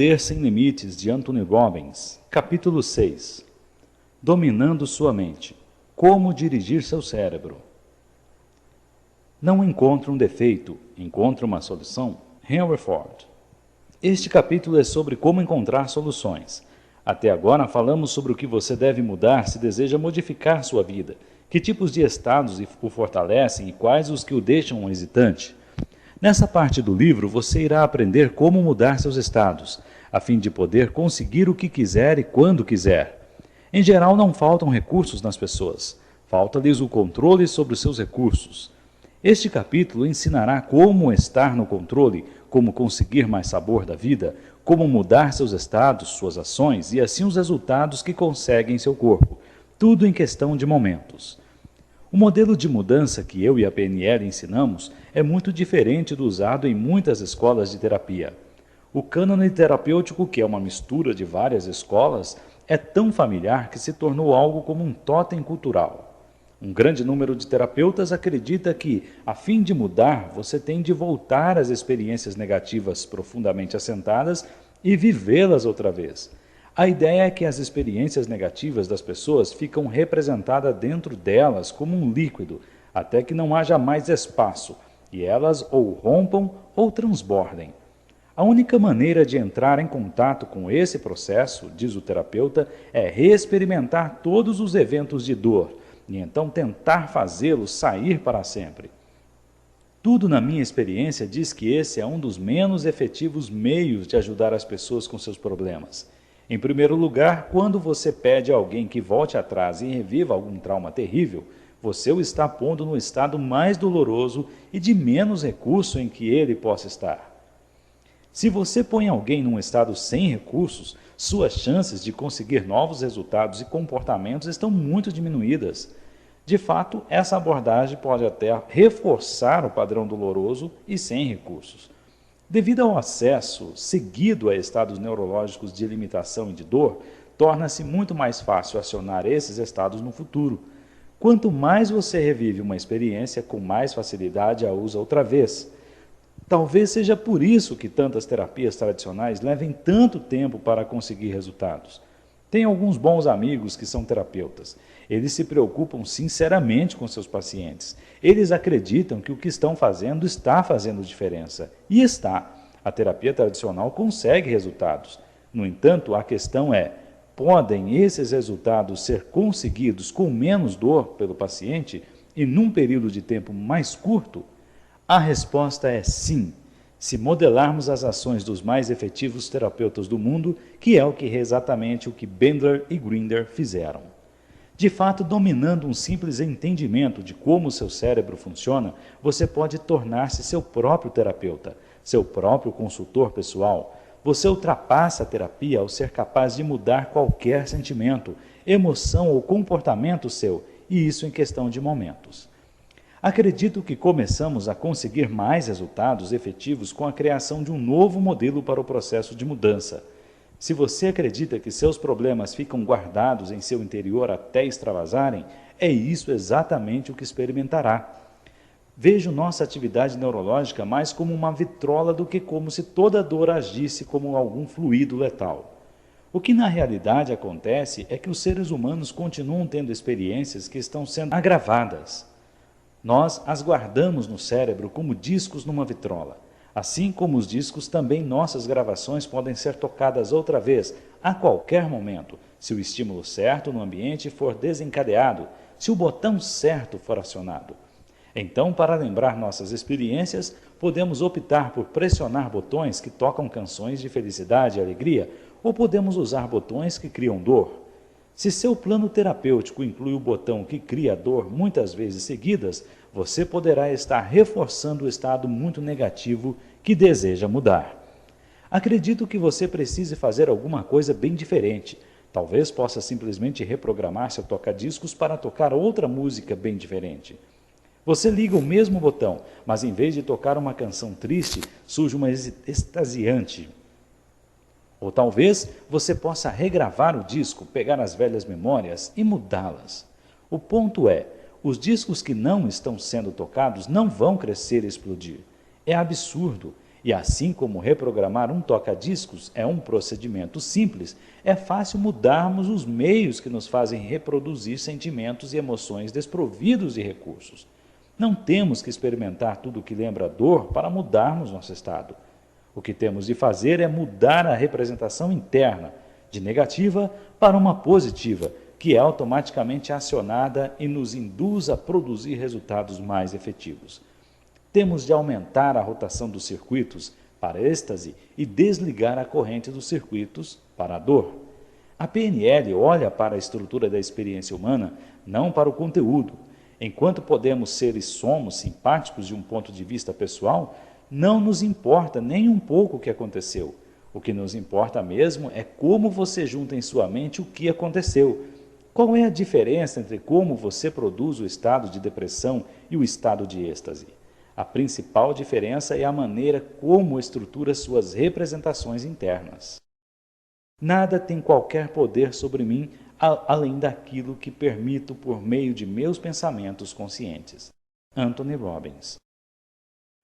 Poder Sem Limites, de Anthony Robbins, capítulo 6. Dominando sua mente. Como dirigir seu cérebro. Não encontre um defeito, encontre uma solução. Henry Ford. Este capítulo é sobre como encontrar soluções. Até agora falamos sobre o que você deve mudar se deseja modificar sua vida, que tipos de estados o fortalecem e quais os que o deixam hesitante. Nessa parte do livro, você irá aprender como mudar seus estados, a fim de poder conseguir o que quiser e quando quiser. Em geral, não faltam recursos nas pessoas. Falta-lhes o controle sobre os seus recursos. Este capítulo ensinará como estar no controle, como conseguir mais sabor da vida, como mudar seus estados, suas ações e assim os resultados que consegue em seu corpo. Tudo em questão de momentos. O modelo de mudança que eu e a PNL ensinamos é muito diferente do usado em muitas escolas de terapia. O cânone terapêutico, que é uma mistura de várias escolas, é tão familiar que se tornou algo como um totem cultural. Um grande número de terapeutas acredita que, a fim de mudar, você tem de voltar às experiências negativas profundamente assentadas e vivê-las outra vez. A ideia é que as experiências negativas das pessoas ficam representadas dentro delas como um líquido, até que não haja mais espaço, e elas ou rompam ou transbordem. A única maneira de entrar em contato com esse processo, diz o terapeuta, é reexperimentar todos os eventos de dor, e então tentar fazê-los sair para sempre. Tudo na minha experiência diz que esse é um dos menos efetivos meios de ajudar as pessoas com seus problemas. Em primeiro lugar, quando você pede a alguém que volte atrás e reviva algum trauma terrível, você o está pondo no estado mais doloroso e de menos recurso em que ele possa estar. Se você põe alguém num estado sem recursos, suas chances de conseguir novos resultados e comportamentos estão muito diminuídas. De fato, essa abordagem pode até reforçar o padrão doloroso e sem recursos. Devido ao acesso seguido a estados neurológicos de limitação e de dor, torna-se muito mais fácil acionar esses estados no futuro. Quanto mais você revive uma experiência, com mais facilidade a usa outra vez. Talvez seja por isso que tantas terapias tradicionais levem tanto tempo para conseguir resultados. Tenho alguns bons amigos que são terapeutas. Eles se preocupam sinceramente com seus pacientes. Eles acreditam que o que estão fazendo está fazendo diferença. E está. A terapia tradicional consegue resultados. No entanto, a questão é, podem esses resultados ser conseguidos com menos dor pelo paciente e num período de tempo mais curto? A resposta é sim, se modelarmos as ações dos mais efetivos terapeutas do mundo, que é exatamente o que Bandler e Grinder fizeram. De fato, dominando um simples entendimento de como seu cérebro funciona, você pode tornar-se seu próprio terapeuta, seu próprio consultor pessoal. Você ultrapassa a terapia ao ser capaz de mudar qualquer sentimento, emoção ou comportamento seu, e isso em questão de momentos. Acredito que começamos a conseguir mais resultados efetivos com a criação de um novo modelo para o processo de mudança. Se você acredita que seus problemas ficam guardados em seu interior até extravasarem, é isso exatamente o que experimentará. Vejo nossa atividade neurológica mais como uma vitrola do que como se toda dor agisse como algum fluido letal. O que na realidade acontece é que os seres humanos continuam tendo experiências que estão sendo agravadas. Nós as guardamos no cérebro como discos numa vitrola. Assim como os discos, também nossas gravações podem ser tocadas outra vez, a qualquer momento, se o estímulo certo no ambiente for desencadeado, se o botão certo for acionado. Então, para lembrar nossas experiências, podemos optar por pressionar botões que tocam canções de felicidade e alegria, ou podemos usar botões que criam dor. Se seu plano terapêutico inclui o botão que cria dor muitas vezes seguidas, você poderá estar reforçando o estado muito negativo que deseja mudar. Acredito que você precise fazer alguma coisa bem diferente. Talvez possa simplesmente reprogramar seu toca-discos para tocar outra música bem diferente. Você liga o mesmo botão, mas em vez de tocar uma canção triste, surge uma extasiante. Ou talvez você possa regravar o disco, pegar as velhas memórias e mudá-las. O ponto é, os discos que não estão sendo tocados não vão crescer e explodir. É absurdo. E assim como reprogramar um toca-discos é um procedimento simples, é fácil mudarmos os meios que nos fazem reproduzir sentimentos e emoções desprovidos de recursos. Não temos que experimentar tudo o que lembra dor para mudarmos nosso estado. O que temos de fazer é mudar a representação interna, de negativa para uma positiva, que é automaticamente acionada e nos induz a produzir resultados mais efetivos. Temos de aumentar a rotação dos circuitos para êxtase e desligar a corrente dos circuitos para a dor. A PNL olha para a estrutura da experiência humana, não para o conteúdo. Enquanto podemos ser e somos simpáticos de um ponto de vista pessoal, não nos importa nem um pouco o que aconteceu. O que nos importa mesmo é como você junta em sua mente o que aconteceu. Qual é a diferença entre como você produz o estado de depressão e o estado de êxtase? A principal diferença é a maneira como estrutura suas representações internas. Nada tem qualquer poder sobre mim além daquilo que permito por meio de meus pensamentos conscientes. Anthony Robbins.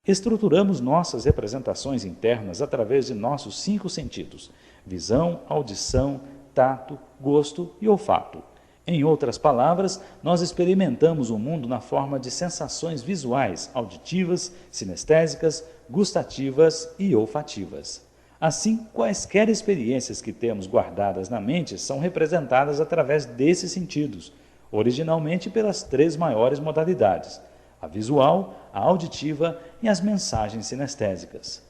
Estruturamos nossas representações internas através de nossos 5 sentidos: visão, audição, tato, gosto e olfato. Em outras palavras, nós experimentamos o mundo na forma de sensações visuais, auditivas, sinestésicas, gustativas e olfativas. Assim, quaisquer experiências que temos guardadas na mente são representadas através desses sentidos, originalmente pelas 3 maiores modalidades: a visual, a auditiva e as mensagens sinestésicas.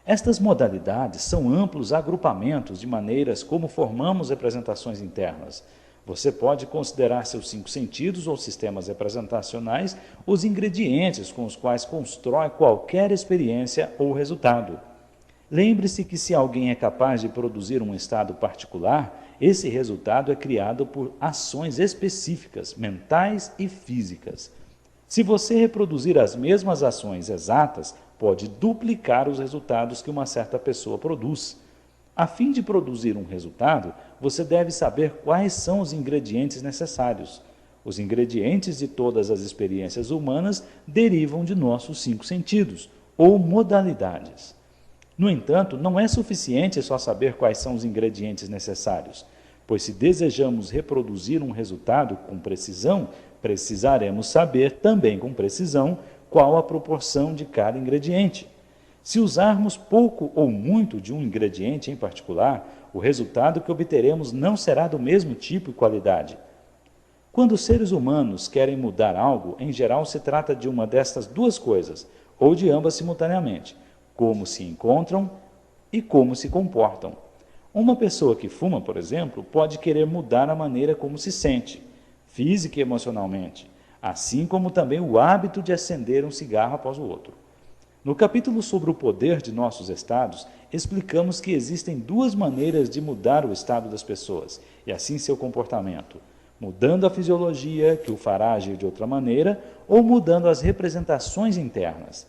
Estas modalidades são amplos agrupamentos de maneiras como formamos representações internas. Você pode considerar seus 5 sentidos ou sistemas representacionais os ingredientes com os quais constrói qualquer experiência ou resultado. Lembre-se que se alguém é capaz de produzir um estado particular, esse resultado é criado por ações específicas, mentais e físicas. Se você reproduzir as mesmas ações exatas, pode duplicar os resultados que uma certa pessoa produz. A fim de produzir um resultado, você deve saber quais são os ingredientes necessários. Os ingredientes de todas as experiências humanas derivam de nossos 5 sentidos, ou modalidades. No entanto, não é suficiente só saber quais são os ingredientes necessários, pois se desejamos reproduzir um resultado com precisão, precisaremos saber também com precisão qual a proporção de cada ingrediente. Se usarmos pouco ou muito de um ingrediente em particular, o resultado que obteremos não será do mesmo tipo e qualidade. Quando os seres humanos querem mudar algo, em geral se trata de uma destas 2 coisas, ou de ambas simultaneamente: como se encontram e como se comportam. Uma pessoa que fuma, por exemplo, pode querer mudar a maneira como se sente, física e emocionalmente, assim como também o hábito de acender um cigarro após o outro. No capítulo sobre o poder de nossos estados, explicamos que existem 2 maneiras de mudar o estado das pessoas, e assim seu comportamento: mudando a fisiologia, que o fará agir de outra maneira, ou mudando as representações internas.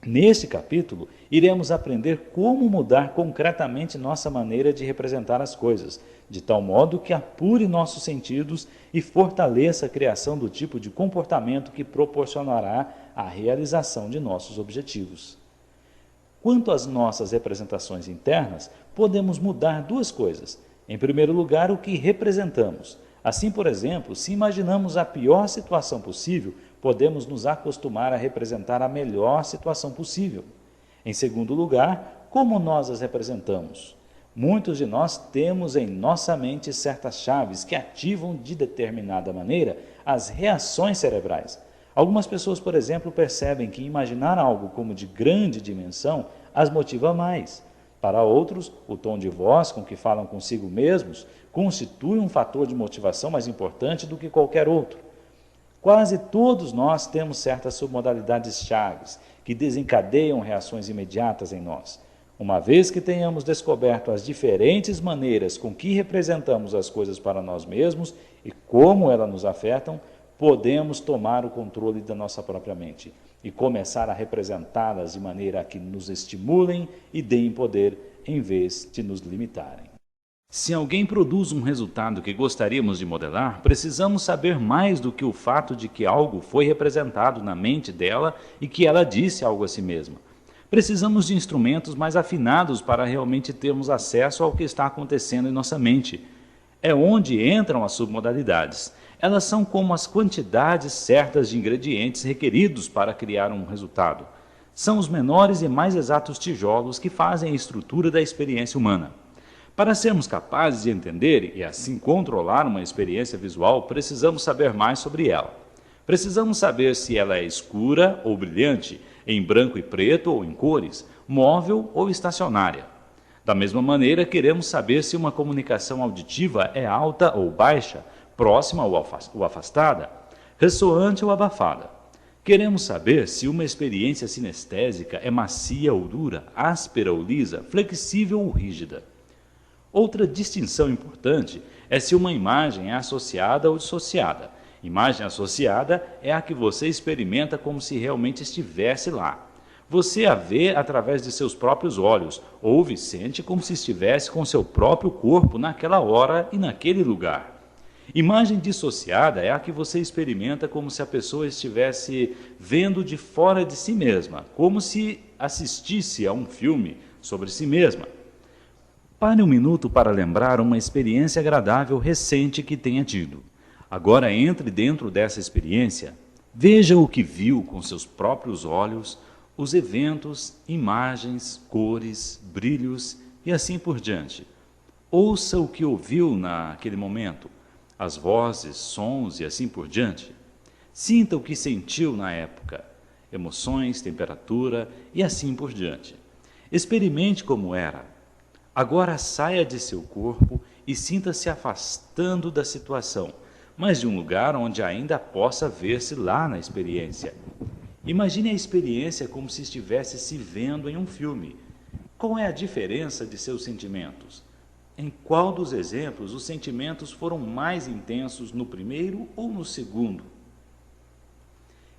Neste capítulo, iremos aprender como mudar concretamente nossa maneira de representar as coisas, de tal modo que apure nossos sentidos e fortaleça a criação do tipo de comportamento que proporcionará a realização de nossos objetivos. Quanto às nossas representações internas, podemos mudar 2 coisas. Em primeiro lugar, o que representamos. Assim, por exemplo, se imaginamos a pior situação possível, podemos nos acostumar a representar a melhor situação possível. Em segundo lugar, como nós as representamos? Muitos de nós temos em nossa mente certas chaves que ativam de determinada maneira as reações cerebrais. Algumas pessoas, por exemplo, percebem que imaginar algo como de grande dimensão as motiva mais. Para outros, o tom de voz com que falam consigo mesmos constitui um fator de motivação mais importante do que qualquer outro. Quase todos nós temos certas submodalidades chaves que desencadeiam reações imediatas em nós. Uma vez que tenhamos descoberto as diferentes maneiras com que representamos as coisas para nós mesmos e como elas nos afetam, podemos tomar o controle da nossa própria mente e começar a representá-las de maneira a que nos estimulem e deem poder em vez de nos limitarem. Se alguém produz um resultado que gostaríamos de modelar, precisamos saber mais do que o fato de que algo foi representado na mente dela e que ela disse algo a si mesma. Precisamos de instrumentos mais afinados para realmente termos acesso ao que está acontecendo em nossa mente. É onde entram as submodalidades. Elas são como as quantidades certas de ingredientes requeridos para criar um resultado. São os menores e mais exatos tijolos que fazem a estrutura da experiência humana. Para sermos capazes de entender e assim controlar uma experiência visual, precisamos saber mais sobre ela. Precisamos saber se ela é escura ou brilhante, em branco e preto ou em cores, móvel ou estacionária. Da mesma maneira, queremos saber se uma comunicação auditiva é alta ou baixa, próxima ou afastada, ressoante ou abafada. Queremos saber se uma experiência sinestésica é macia ou dura, áspera ou lisa, flexível ou rígida. Outra distinção importante é se uma imagem é associada ou dissociada. Imagem associada é a que você experimenta como se realmente estivesse lá. Você a vê através de seus próprios olhos, ouve e sente como se estivesse com seu próprio corpo naquela hora e naquele lugar. Imagem dissociada é a que você experimenta como se a pessoa estivesse vendo de fora de si mesma, como se assistisse a um filme sobre si mesma. Pare um minuto para lembrar uma experiência agradável recente que tenha tido. Agora entre dentro dessa experiência, veja o que viu com seus próprios olhos, os eventos, imagens, cores, brilhos e assim por diante. Ouça o que ouviu naquele momento, as vozes, sons e assim por diante. Sinta o que sentiu na época, emoções, temperatura e assim por diante. Experimente como era. Agora saia de seu corpo e sinta-se afastando da situação, mas de um lugar onde ainda possa ver-se lá na experiência. Imagine a experiência como se estivesse se vendo em um filme. Qual é a diferença de seus sentimentos? Em qual dos exemplos os sentimentos foram mais intensos no primeiro ou no segundo?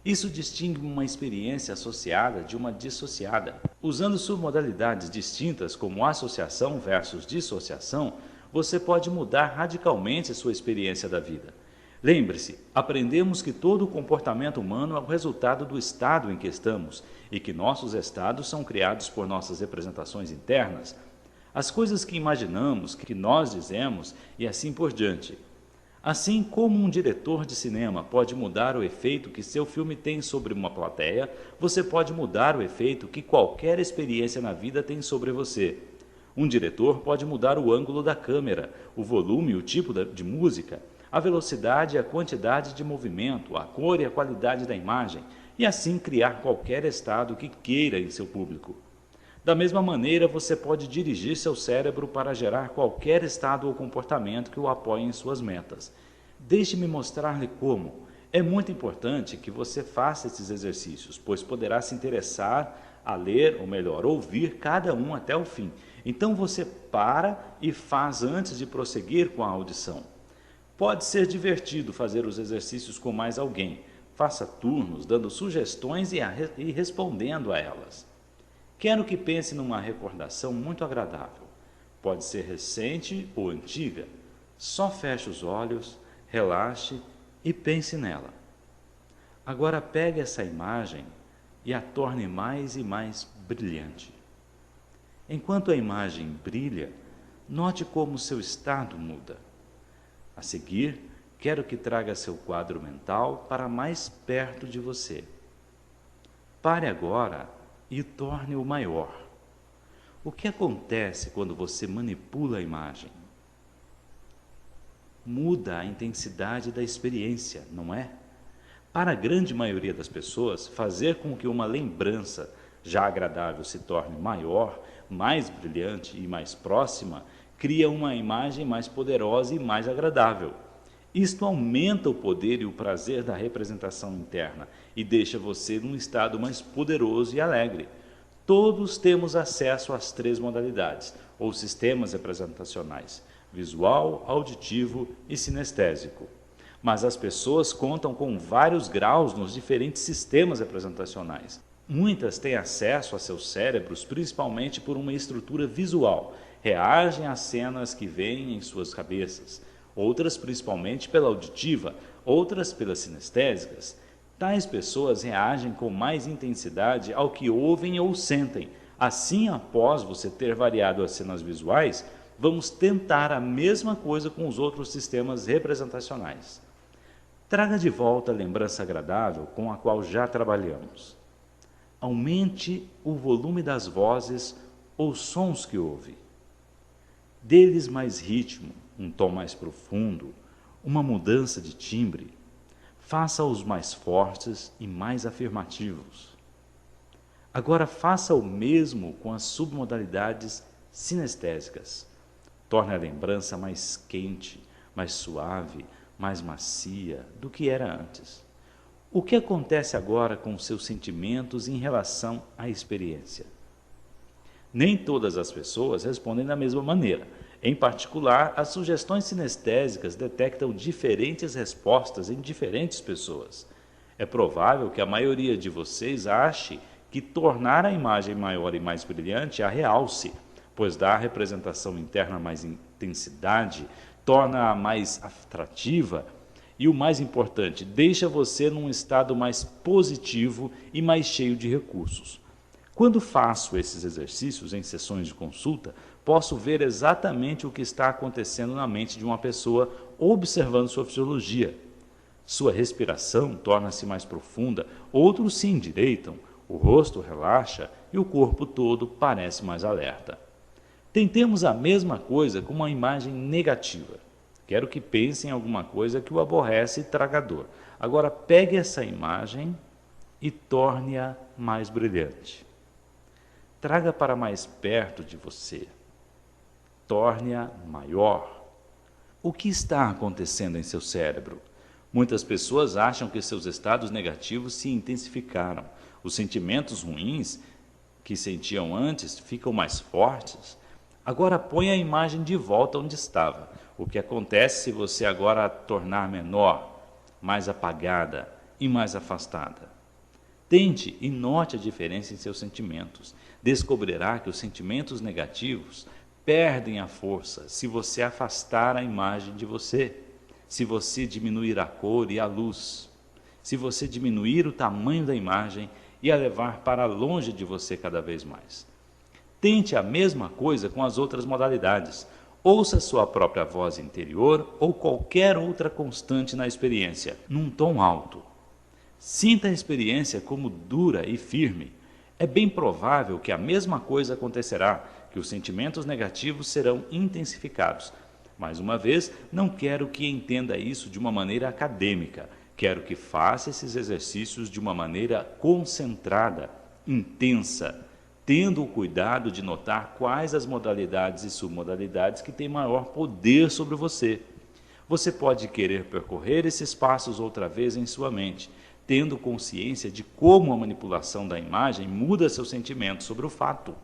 Isso distingue uma experiência associada de uma dissociada. Usando submodalidades distintas como associação versus dissociação, você pode mudar radicalmente a sua experiência da vida. Lembre-se, aprendemos que todo o comportamento humano é o resultado do estado em que estamos e que nossos estados são criados por nossas representações internas, as coisas que imaginamos, que nós dizemos e assim por diante. Assim como um diretor de cinema pode mudar o efeito que seu filme tem sobre uma plateia, você pode mudar o efeito que qualquer experiência na vida tem sobre você. Um diretor pode mudar o ângulo da câmera, o volume e o tipo de música, a velocidade e a quantidade de movimento, a cor e a qualidade da imagem, e assim criar qualquer estado que queira em seu público. Da mesma maneira, você pode dirigir seu cérebro para gerar qualquer estado ou comportamento que o apoie em suas metas. Deixe-me mostrar-lhe como. É muito importante que você faça esses exercícios, pois poderá se interessar a ler, ou melhor, ouvir cada um até o fim. Então você para e faz antes de prosseguir com a audição. Pode ser divertido fazer os exercícios com mais alguém. Faça turnos, dando sugestões e respondendo a elas. Quero que pense numa recordação muito agradável. Pode ser recente ou antiga. Só feche os olhos, relaxe e pense nela. Agora pegue essa imagem e a torne mais e mais brilhante. Enquanto a imagem brilha, note como seu estado muda. A seguir, quero que traga seu quadro mental para mais perto de você. Pare agora e torne-o maior. O que acontece quando você manipula a imagem? Muda a intensidade da experiência, não é? Para a grande maioria das pessoas, fazer com que uma lembrança já agradável se torne maior, mais brilhante e mais próxima, cria uma imagem mais poderosa e mais agradável. Isto aumenta o poder e o prazer da representação interna e deixa você num estado mais poderoso e alegre. Todos temos acesso às 3 modalidades, ou sistemas representacionais: visual, auditivo e sinestésico. Mas as pessoas contam com vários graus nos diferentes sistemas representacionais. Muitas têm acesso a seus cérebros principalmente por uma estrutura visual, reagem às cenas que veem em suas cabeças, outras principalmente pela auditiva, outras pelas sinestésicas. Tais pessoas reagem com mais intensidade ao que ouvem ou sentem. Assim, após você ter variado as cenas visuais, vamos tentar a mesma coisa com os outros sistemas representacionais. Traga de volta a lembrança agradável com a qual já trabalhamos. Aumente o volume das vozes ou sons que ouve. Dê-lhes mais ritmo, um tom mais profundo, uma mudança de timbre. Faça-os mais fortes e mais afirmativos. Agora faça o mesmo com as submodalidades sinestésicas. Torne a lembrança mais quente, mais suave, mais macia do que era antes. O que acontece agora com os seus sentimentos em relação à experiência? Nem todas as pessoas respondem da mesma maneira. Em particular, as sugestões sinestésicas detectam diferentes respostas em diferentes pessoas. É provável que a maioria de vocês ache que tornar a imagem maior e mais brilhante a realce, pois dá à representação interna mais intensidade, torna-a mais atrativa e, o mais importante, deixa você num estado mais positivo e mais cheio de recursos. Quando faço esses exercícios em sessões de consulta, posso ver exatamente o que está acontecendo na mente de uma pessoa observando sua fisiologia. Sua respiração torna-se mais profunda, outros se endireitam, o rosto relaxa e o corpo todo parece mais alerta. Tentemos a mesma coisa com uma imagem negativa. Quero que pense em alguma coisa que o aborrece e traga dor. Agora pegue essa imagem e torne-a mais brilhante. Traga para mais perto de você. Torne-a maior. O que está acontecendo em seu cérebro? Muitas pessoas acham que seus estados negativos se intensificaram. Os sentimentos ruins que sentiam antes ficam mais fortes. Agora põe a imagem de volta onde estava. O que acontece se você agora a tornar menor, mais apagada e mais afastada? Tente e note a diferença em seus sentimentos. Descobrirá que os sentimentos negativos perdem a força se você afastar a imagem de você, se você diminuir a cor e a luz, se você diminuir o tamanho da imagem e a levar para longe de você cada vez mais. Tente a mesma coisa com as outras modalidades. Ouça sua própria voz interior ou qualquer outra constante na experiência, num tom alto. Sinta a experiência como dura e firme. É bem provável que a mesma coisa acontecerá, que os sentimentos negativos serão intensificados. Mais uma vez, não quero que entenda isso de uma maneira acadêmica. Quero que faça esses exercícios de uma maneira concentrada, intensa, tendo o cuidado de notar quais as modalidades e submodalidades que têm maior poder sobre você. Você pode querer percorrer esses passos outra vez em sua mente, tendo consciência de como a manipulação da imagem muda seu sentimento sobre o fato.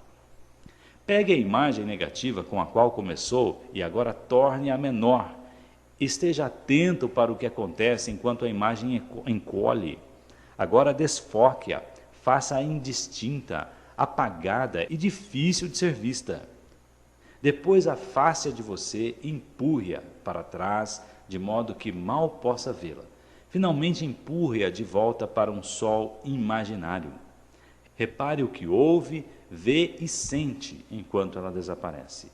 Pegue a imagem negativa com a qual começou e agora torne-a menor. Esteja atento para o que acontece enquanto a imagem encolhe. Agora desfoque-a, faça-a indistinta, apagada e difícil de ser vista. Depois afaste-a de você e empurre-a para trás, de modo que mal possa vê-la. Finalmente empurre-a de volta para um sol imaginário. Repare o que ouve, vê e sente enquanto ela desaparece.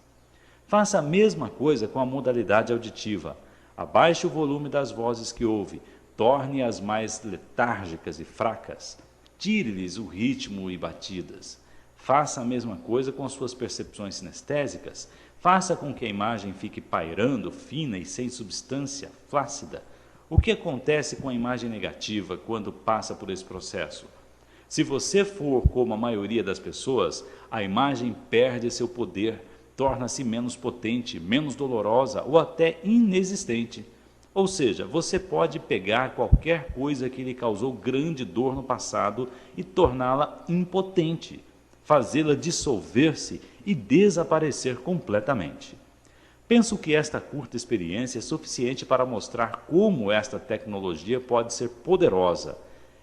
Faça a mesma coisa com a modalidade auditiva. Abaixe o volume das vozes que ouve, torne-as mais letárgicas e fracas. Tire-lhes o ritmo e batidas. Faça a mesma coisa com as suas percepções sinestésicas. Faça com que a imagem fique pairando, fina e sem substância, flácida. O que acontece com a imagem negativa quando passa por esse processo? Se você for como a maioria das pessoas, a imagem perde seu poder, torna-se menos potente, menos dolorosa ou até inexistente. Ou seja, você pode pegar qualquer coisa que lhe causou grande dor no passado e torná-la impotente, fazê-la dissolver-se e desaparecer completamente. Penso que esta curta experiência é suficiente para mostrar como esta tecnologia pode ser poderosa.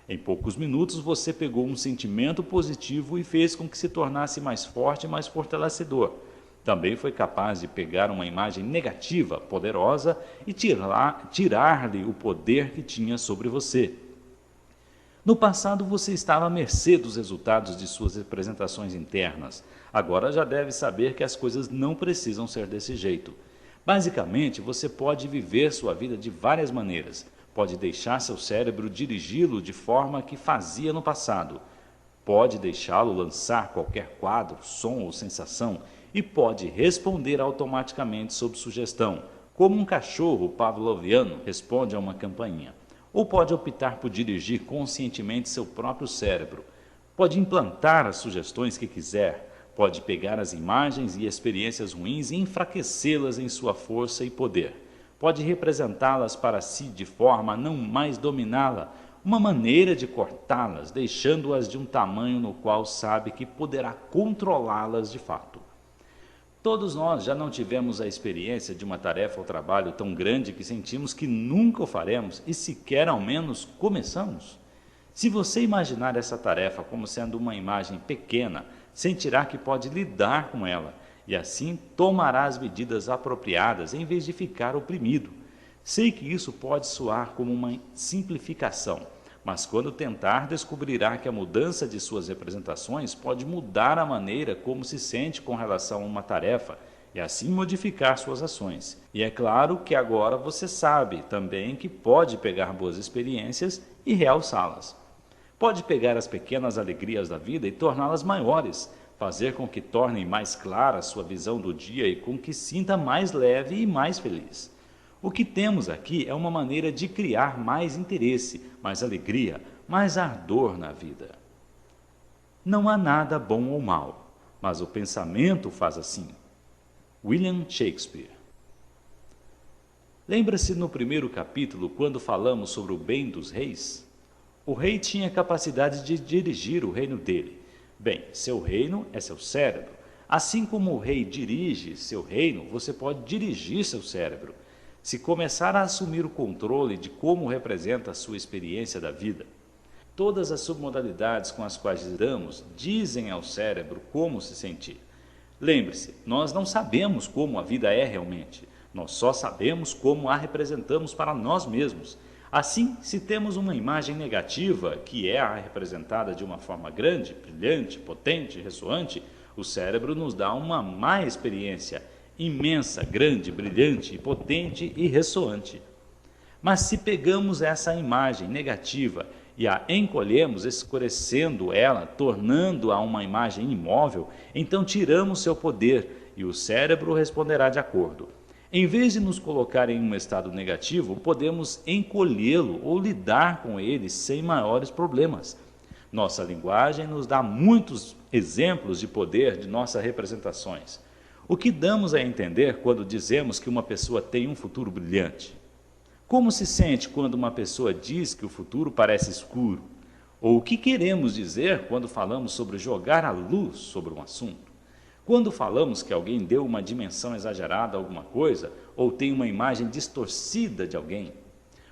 Em poucos minutos você pegou um sentimento positivo e fez com que se tornasse mais forte e mais fortalecedor. Também foi capaz de pegar uma imagem negativa, poderosa, e tirar-lhe o poder que tinha sobre você. No passado você estava à mercê dos resultados de suas representações internas. Agora já deve saber que as coisas não precisam ser desse jeito. Basicamente, você pode viver sua vida de várias maneiras. Pode deixar seu cérebro dirigi-lo de forma que fazia no passado. Pode deixá-lo lançar qualquer quadro, som ou sensação e pode responder automaticamente sob sugestão, como um cachorro pavloviano responde a uma campainha. Ou pode optar por dirigir conscientemente seu próprio cérebro. Pode implantar as sugestões que quiser. Pode pegar as imagens e experiências ruins e enfraquecê-las em sua força e poder. Pode representá-las para si de forma a não mais dominá-la, uma maneira de cortá-las, deixando-as de um tamanho no qual sabe que poderá controlá-las de fato. Todos nós já não tivemos a experiência de uma tarefa ou trabalho tão grande que sentimos que nunca o faremos e sequer ao menos começamos? Se você imaginar essa tarefa como sendo uma imagem pequena, sentirá que pode lidar com ela e assim tomará as medidas apropriadas em vez de ficar oprimido. Sei que isso pode soar como uma simplificação, mas quando tentar, descobrirá que a mudança de suas representações pode mudar a maneira como se sente com relação a uma tarefa e assim modificar suas ações. E é claro que agora você sabe também que pode pegar boas experiências e realçá-las. Pode pegar as pequenas alegrias da vida e torná-las maiores, fazer com que tornem mais clara a sua visão do dia e com que sinta mais leve e mais feliz. O que temos aqui é uma maneira de criar mais interesse, mais alegria, mais ardor na vida. Não há nada bom ou mal, mas o pensamento faz assim. William Shakespeare. Lembra-se no primeiro capítulo, quando falamos sobre o bem dos reis? O rei tinha capacidade de dirigir o reino dele. Bem, seu reino é seu cérebro. Assim como o rei dirige seu reino, você pode dirigir seu cérebro. Se começar a assumir o controle de como representa a sua experiência da vida. Todas as submodalidades com as quais lidamos dizem ao cérebro como se sentir. Lembre-se, nós não sabemos como a vida é realmente, nós só sabemos como a representamos para nós mesmos. Assim, se temos uma imagem negativa, que é a representada de uma forma grande, brilhante, potente, ressoante, o cérebro nos dá uma má experiência, imensa, grande, brilhante, potente e ressoante. Mas se pegamos essa imagem negativa e a encolhemos, escurecendo ela, tornando-a uma imagem imóvel, então tiramos seu poder e o cérebro responderá de acordo. Em vez de nos colocar em um estado negativo, podemos encolhê-lo ou lidar com ele sem maiores problemas. Nossa linguagem nos dá muitos exemplos de poder de nossas representações. O que damos a entender quando dizemos que uma pessoa tem um futuro brilhante? Como se sente quando uma pessoa diz que o futuro parece escuro? Ou o que queremos dizer quando falamos sobre jogar a luz sobre um assunto? Quando falamos que alguém deu uma dimensão exagerada a alguma coisa ou tem uma imagem distorcida de alguém?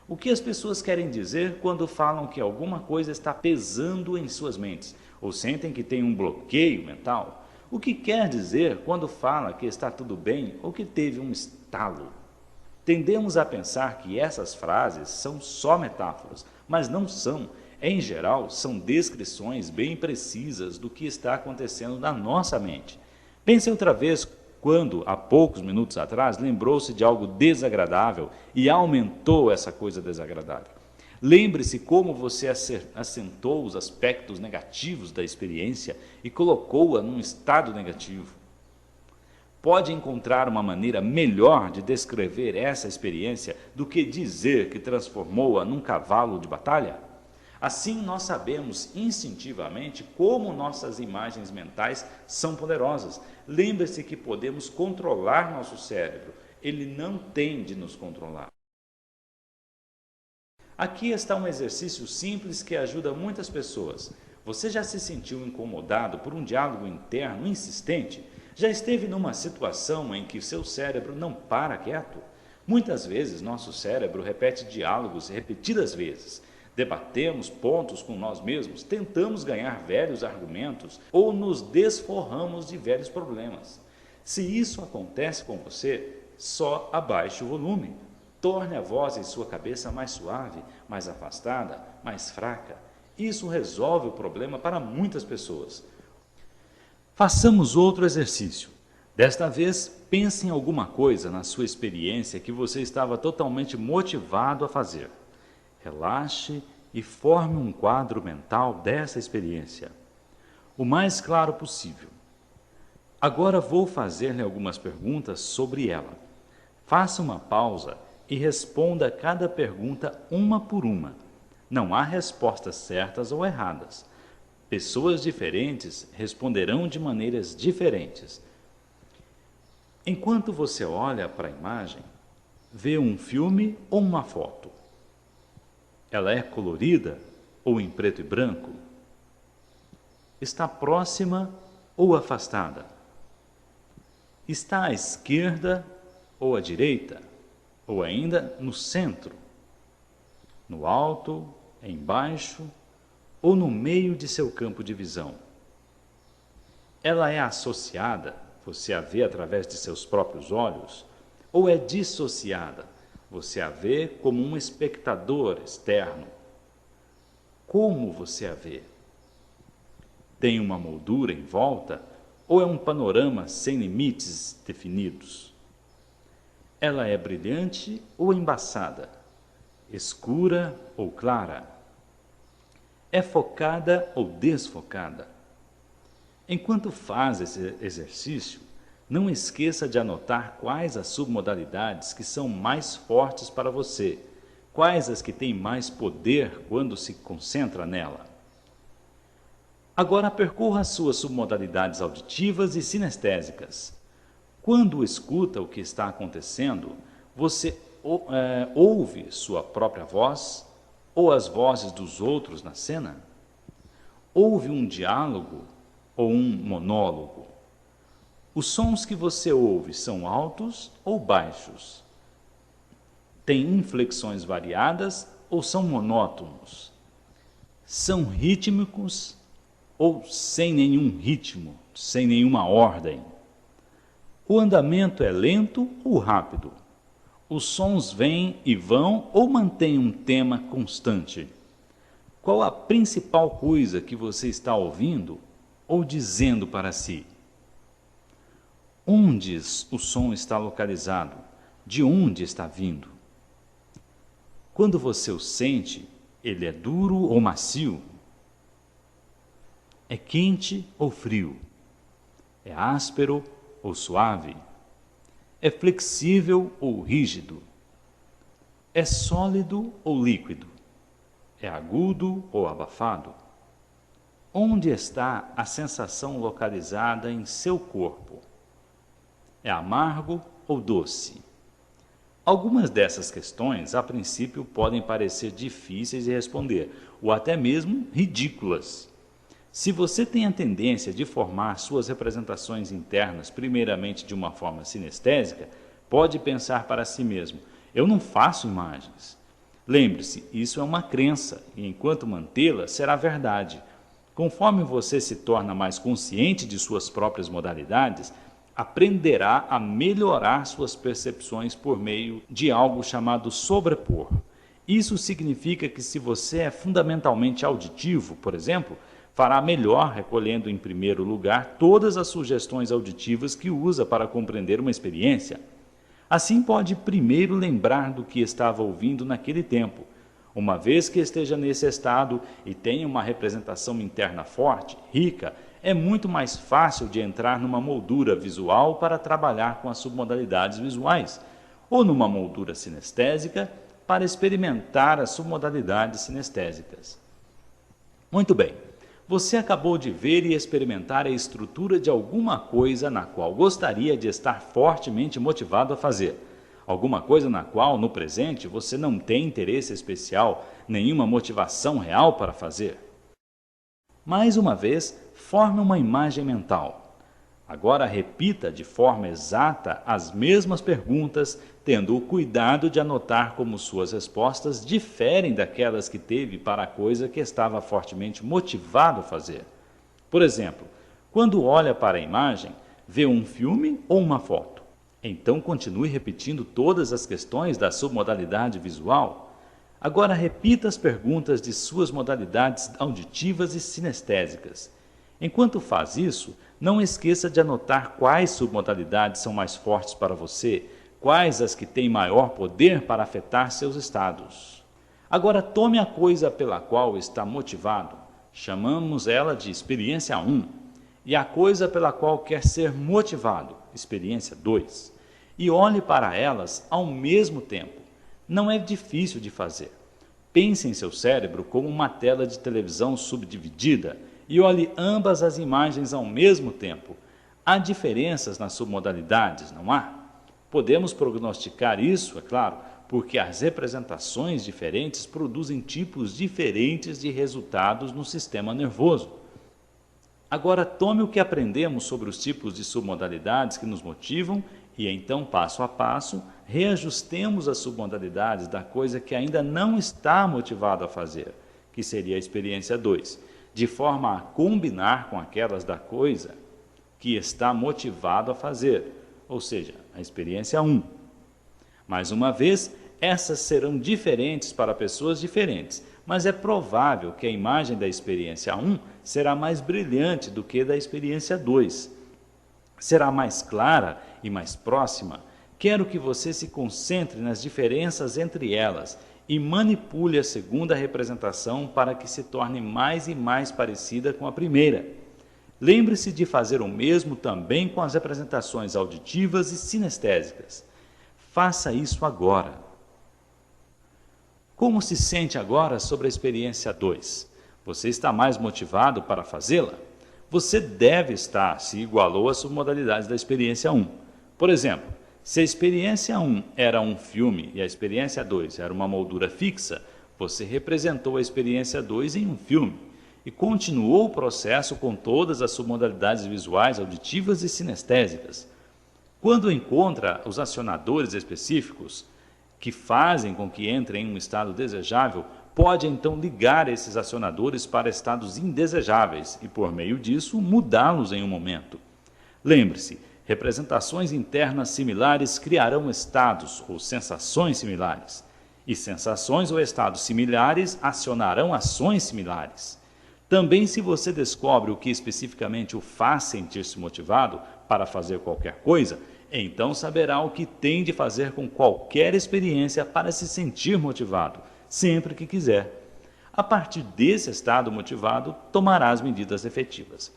O que as pessoas querem dizer quando falam que alguma coisa está pesando em suas mentes ou sentem que tem um bloqueio mental? O que quer dizer quando fala que está tudo bem ou que teve um estalo? Tendemos a pensar que essas frases são só metáforas, mas não são. Em geral, são descrições bem precisas do que está acontecendo na nossa mente. Pense outra vez quando, há poucos minutos atrás, lembrou-se de algo desagradável e aumentou essa coisa desagradável. Lembre-se como você assentou os aspectos negativos da experiência e colocou-a num estado negativo. Pode encontrar uma maneira melhor de descrever essa experiência do que dizer que transformou-a num cavalo de batalha? Assim, nós sabemos instintivamente como nossas imagens mentais são poderosas. Lembre-se que podemos controlar nosso cérebro. Ele não tem de nos controlar. Aqui está um exercício simples que ajuda muitas pessoas. Você já se sentiu incomodado por um diálogo interno insistente? Já esteve numa situação em que seu cérebro não para quieto? Muitas vezes nosso cérebro repete diálogos repetidas vezes. Debatemos pontos com nós mesmos, tentamos ganhar velhos argumentos ou nos desforramos de velhos problemas. Se isso acontece com você, só abaixe o volume. Torne a voz em sua cabeça mais suave, mais afastada, mais fraca. Isso resolve o problema para muitas pessoas. Façamos outro exercício. Desta vez, pense em alguma coisa na sua experiência que você estava totalmente motivado a fazer. Relaxe e forme um quadro mental dessa experiência, o mais claro possível. Agora vou fazer-lhe algumas perguntas sobre ela. Faça uma pausa e responda cada pergunta uma por uma. Não há respostas certas ou erradas. Pessoas diferentes responderão de maneiras diferentes. Enquanto você olha para a imagem, vê um filme ou uma foto. Ela é colorida ou em preto e branco? Está próxima ou afastada? Está à esquerda ou à direita? Ou ainda no centro? No alto, embaixo ou no meio de seu campo de visão? Ela é associada, você a vê através de seus próprios olhos, ou é dissociada, você a vê como um espectador externo? Como você a vê? Tem uma moldura em volta ou é um panorama sem limites definidos? Ela é brilhante ou embaçada? Escura ou clara? É focada ou desfocada? Enquanto faz esse exercício, não esqueça de anotar quais as submodalidades que são mais fortes para você, quais as que têm mais poder quando se concentra nela. Agora percorra as suas submodalidades auditivas e sinestésicas. Quando escuta o que está acontecendo, você ouve sua própria voz ou as vozes dos outros na cena? Ouve um diálogo ou um monólogo? Os sons que você ouve são altos ou baixos? Têm inflexões variadas ou são monótonos? São rítmicos ou sem nenhum ritmo, sem nenhuma ordem? O andamento é lento ou rápido? Os sons vêm e vão ou mantêm um tema constante? Qual a principal coisa que você está ouvindo ou dizendo para si? Onde o som está localizado? De onde está vindo? Quando você o sente, ele é duro ou macio? É quente ou frio? É áspero ou suave? É flexível ou rígido? É sólido ou líquido? É agudo ou abafado? Onde está a sensação localizada em seu corpo? É amargo ou doce? Algumas dessas questões, a princípio, podem parecer difíceis de responder, ou até mesmo ridículas. Se você tem a tendência de formar suas representações internas primeiramente de uma forma sinestésica, pode pensar para si mesmo: eu não faço imagens. Lembre-se, isso é uma crença, e enquanto mantê-la, será verdade. Conforme você se torna mais consciente de suas próprias modalidades, aprenderá a melhorar suas percepções por meio de algo chamado sobrepor. Isso significa que se você é fundamentalmente auditivo, por exemplo, fará melhor recolhendo em primeiro lugar todas as sugestões auditivas que usa para compreender uma experiência. Assim pode primeiro lembrar do que estava ouvindo naquele tempo. Uma vez que esteja nesse estado e tenha uma representação interna forte, rica, é muito mais fácil de entrar numa moldura visual para trabalhar com as submodalidades visuais, ou numa moldura sinestésica para experimentar as submodalidades sinestésicas. Muito bem, você acabou de ver e experimentar a estrutura de alguma coisa na qual gostaria de estar fortemente motivado a fazer. Alguma coisa na qual, no presente, você não tem interesse especial, nenhuma motivação real para fazer. Mais uma vez, forme uma imagem mental. Agora repita de forma exata as mesmas perguntas, tendo o cuidado de anotar como suas respostas diferem daquelas que teve para a coisa que estava fortemente motivado a fazer. Por exemplo, quando olha para a imagem, vê um filme ou uma foto. Então continue repetindo todas as questões da submodalidade visual. Agora repita as perguntas de suas modalidades auditivas e sinestésicas. Enquanto faz isso, não esqueça de anotar quais submodalidades são mais fortes para você, quais as que têm maior poder para afetar seus estados. Agora tome a coisa pela qual está motivado, chamamos ela de experiência 1, e a coisa pela qual quer ser motivado, experiência 2, e olhe para elas ao mesmo tempo. Não é difícil de fazer. Pense em seu cérebro como uma tela de televisão subdividida e olhe ambas as imagens ao mesmo tempo. Há diferenças nas submodalidades, não há? Podemos prognosticar isso, é claro, porque as representações diferentes produzem tipos diferentes de resultados no sistema nervoso. Agora tome o que aprendemos sobre os tipos de submodalidades que nos motivam e então, passo a passo, reajustemos as submodalidades da coisa que ainda não está motivado a fazer, que seria a experiência 2, de forma a combinar com aquelas da coisa que está motivado a fazer, ou seja, a experiência 1. Mais uma vez, essas serão diferentes para pessoas diferentes, mas é provável que a imagem da experiência 1 será mais brilhante do que da experiência 2. Será mais clara e mais próxima. Quero que você se concentre nas diferenças entre elas e manipule a segunda representação para que se torne mais e mais parecida com a primeira. Lembre-se de fazer o mesmo também com as representações auditivas e sinestésicas. Faça isso agora. Como se sente agora sobre a experiência 2? Você está mais motivado para fazê-la? Você deve estar se igualou às submodalidades da experiência 1. Por exemplo, se a experiência 1 era um filme e a experiência 2 era uma moldura fixa, você representou a experiência 2 em um filme e continuou o processo com todas as submodalidades visuais, auditivas e sinestésicas. Quando encontra os acionadores específicos que fazem com que entre em um estado desejável, pode então ligar esses acionadores para estados indesejáveis e, por meio disso, mudá-los em um momento. Lembre-se, representações internas similares criarão estados ou sensações similares, e sensações ou estados similares acionarão ações similares. Também, se você descobre o que especificamente o faz sentir-se motivado para fazer qualquer coisa, então saberá o que tem de fazer com qualquer experiência para se sentir motivado, sempre que quiser. A partir desse estado motivado, tomará as medidas efetivas.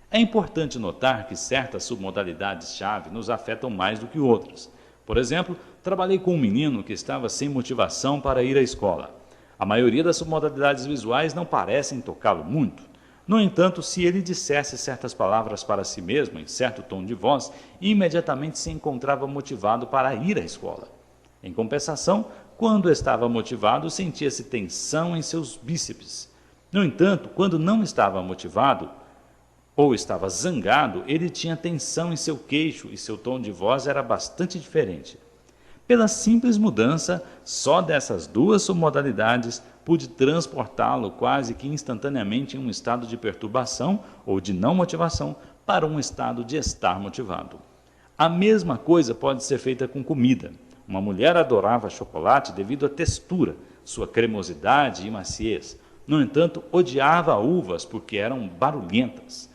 É importante notar que certas submodalidades-chave nos afetam mais do que outras. Por exemplo, trabalhei com um menino que estava sem motivação para ir à escola. A maioria das submodalidades visuais não parecem tocá-lo muito. No entanto, se ele dissesse certas palavras para si mesmo, em certo tom de voz, imediatamente se encontrava motivado para ir à escola. Em compensação, quando estava motivado, sentia-se tensão em seus bíceps. No entanto, quando não estava motivado ou estava zangado, ele tinha tensão em seu queixo e seu tom de voz era bastante diferente. Pela simples mudança, só dessas duas submodalidades, pude transportá-lo quase que instantaneamente em um estado de perturbação ou de não motivação para um estado de estar motivado. A mesma coisa pode ser feita com comida. Uma mulher adorava chocolate devido à textura, sua cremosidade e maciez. No entanto, odiava uvas porque eram barulhentas.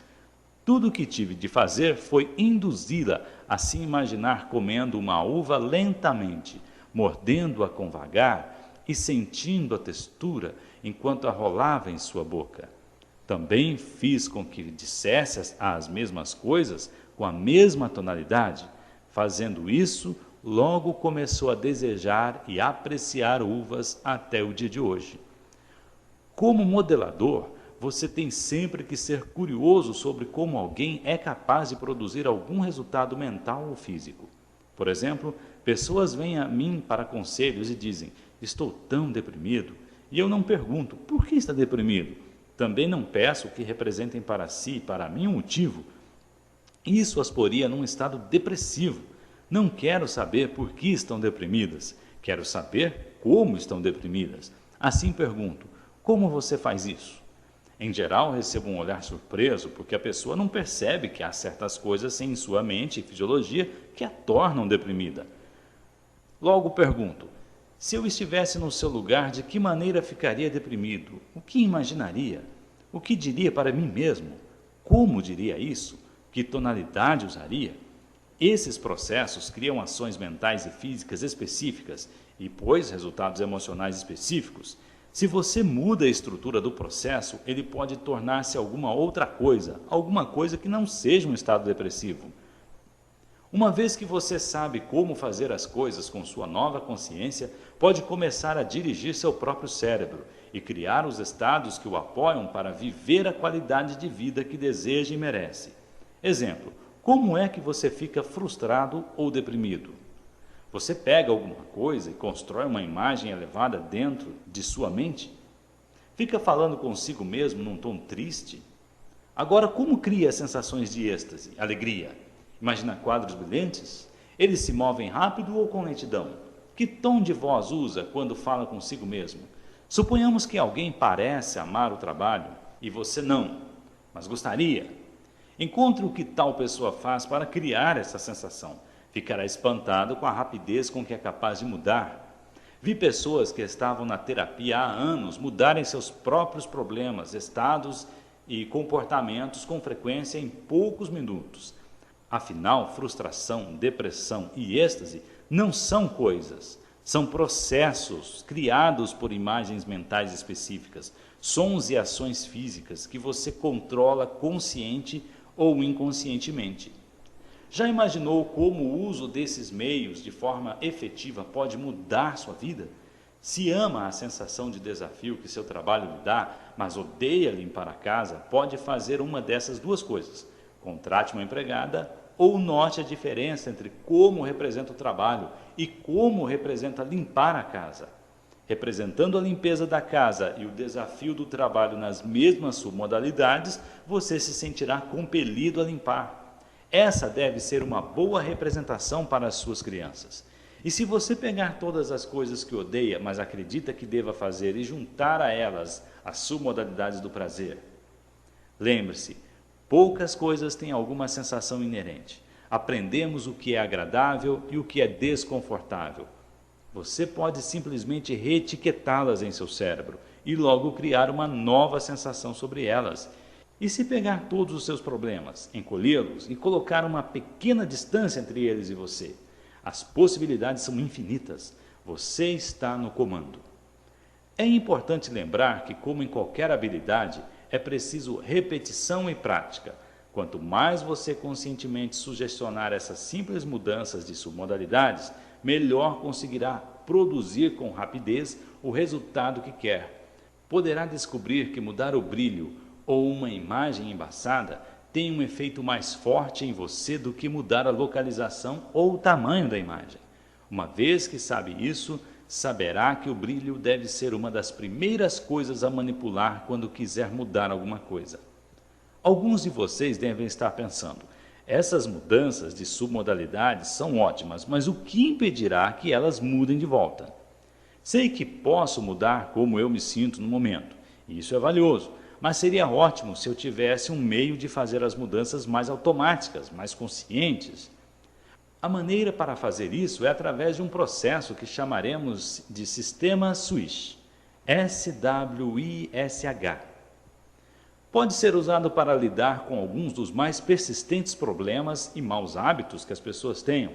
Tudo o que tive de fazer foi induzi-la a se imaginar comendo uma uva lentamente, mordendo-a com vagar e sentindo a textura enquanto a rolava em sua boca. Também fiz com que dissesse as mesmas coisas com a mesma tonalidade. Fazendo isso, logo começou a desejar e apreciar uvas até o dia de hoje. Como modelador, você tem sempre que ser curioso sobre como alguém é capaz de produzir algum resultado mental ou físico. Por exemplo, pessoas vêm a mim para conselhos e dizem: estou tão deprimido, e eu não pergunto, por que está deprimido? Também não peço que representem para si e para mim um motivo. Isso as poria num estado depressivo. Não quero saber por que estão deprimidas, quero saber como estão deprimidas. Assim pergunto: como você faz isso? Em geral, recebo um olhar surpreso porque a pessoa não percebe que há certas coisas em sua mente e fisiologia que a tornam deprimida. Logo pergunto: Se eu estivesse no seu lugar, de que maneira ficaria deprimido? O que imaginaria? O que diria para mim mesmo? Como diria isso? Que tonalidade usaria? Esses processos criam ações mentais e físicas específicas e, pois, resultados emocionais específicos. Se você muda a estrutura do processo, ele pode tornar-se alguma outra coisa, alguma coisa que não seja um estado depressivo. Uma vez que você sabe como fazer as coisas com sua nova consciência, pode começar a dirigir seu próprio cérebro e criar os estados que o apoiam para viver a qualidade de vida que deseja e merece. Exemplo, como é que você fica frustrado ou deprimido? Você pega alguma coisa e constrói uma imagem elevada dentro de sua mente? Fica falando consigo mesmo num tom triste? Agora, como cria sensações de êxtase, alegria? Imagina quadros brilhantes? Eles se movem rápido ou com lentidão? Que tom de voz usa quando fala consigo mesmo? Suponhamos que alguém parece amar o trabalho e você não, mas gostaria. Encontre o que tal pessoa faz para criar essa sensação. Ficará espantado com a rapidez com que é capaz de mudar. Vi pessoas que estavam na terapia há anos mudarem seus próprios problemas, estados e comportamentos com frequência em poucos minutos. Afinal, frustração, depressão e êxtase não são coisas, são processos criados por imagens mentais específicas, sons e ações físicas que você controla consciente ou inconscientemente. Já imaginou como o uso desses meios de forma efetiva pode mudar sua vida? Se ama a sensação de desafio que seu trabalho lhe dá, mas odeia limpar a casa, pode fazer uma dessas duas coisas. Contrate uma empregada ou note a diferença entre como representa o trabalho e como representa limpar a casa. Representando a limpeza da casa e o desafio do trabalho nas mesmas submodalidades, você se sentirá compelido a limpar. Essa deve ser uma boa representação para as suas crianças. E se você pegar todas as coisas que odeia, mas acredita que deva fazer e juntar a elas as submodalidades do prazer? Lembre-se, poucas coisas têm alguma sensação inerente. Aprendemos o que é agradável e o que é desconfortável. Você pode simplesmente reetiquetá-las em seu cérebro e logo criar uma nova sensação sobre elas. E se pegar todos os seus problemas, encolhê-los e colocar uma pequena distância entre eles e você? As possibilidades são infinitas. Você está no comando. É importante lembrar que, como em qualquer habilidade, é preciso repetição e prática. Quanto mais você conscientemente sugestionar essas simples mudanças de submodalidades, melhor conseguirá produzir com rapidez o resultado que quer. Poderá descobrir que mudar o brilho ou uma imagem embaçada tem um efeito mais forte em você do que mudar a localização ou o tamanho da imagem. Uma vez que sabe isso, saberá que o brilho deve ser uma das primeiras coisas a manipular quando quiser mudar alguma coisa. Alguns de vocês devem estar pensando, essas mudanças de submodalidades são ótimas, mas o que impedirá que elas mudem de volta? Sei que posso mudar como eu me sinto no momento, e isso é valioso, mas seria ótimo se eu tivesse um meio de fazer as mudanças mais automáticas, mais conscientes. A maneira para fazer isso é através de um processo que chamaremos de sistema Swish, S-W-I-S-H. Pode ser usado para lidar com alguns dos mais persistentes problemas e maus hábitos que as pessoas tenham.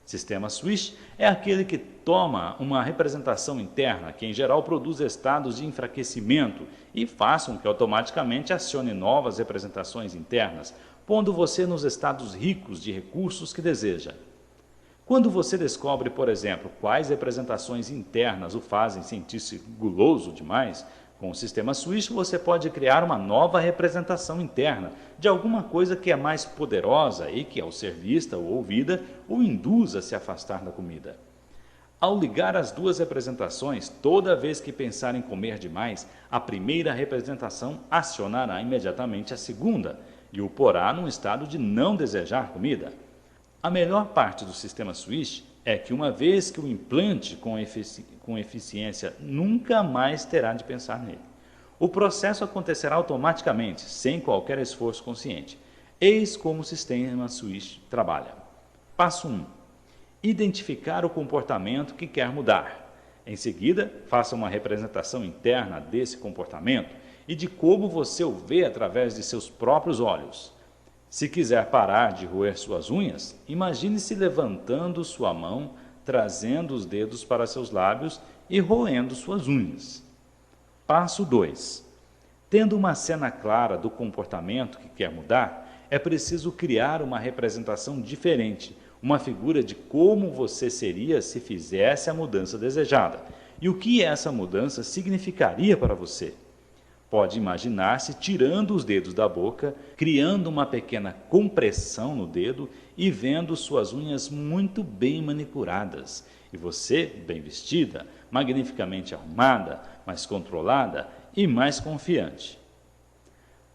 Sistema Swish é aquele que toma uma representação interna, que em geral produz estados de enfraquecimento e faz com que automaticamente acione novas representações internas, pondo você nos estados ricos de recursos que deseja. Quando você descobre, por exemplo, quais representações internas o fazem sentir-se guloso demais, com o sistema Swish você pode criar uma nova representação interna de alguma coisa que é mais poderosa e que, ao ser vista ou ouvida, o induz a se afastar da comida. Ao ligar as duas representações, toda vez que pensar em comer demais, a primeira representação acionará imediatamente a segunda e o porá num estado de não desejar comida. A melhor parte do sistema Swish é que, uma vez que o implante com eficiência, nunca mais terá de pensar nele. O processo acontecerá automaticamente, sem qualquer esforço consciente. Eis como o sistema Swish trabalha. Passo 1. Identificar o comportamento que quer mudar. Em seguida, faça uma representação interna desse comportamento e de como você o vê através de seus próprios olhos. Se quiser parar de roer suas unhas, imagine-se levantando sua mão, trazendo os dedos para seus lábios e roendo suas unhas. Passo 2. Tendo uma cena clara do comportamento que quer mudar, é preciso criar uma representação diferente, uma figura de como você seria se fizesse a mudança desejada e o que essa mudança significaria para você. Pode imaginar-se tirando os dedos da boca, criando uma pequena compressão no dedo e vendo suas unhas muito bem manicuradas e você bem vestida, magnificamente arrumada, mais controlada e mais confiante.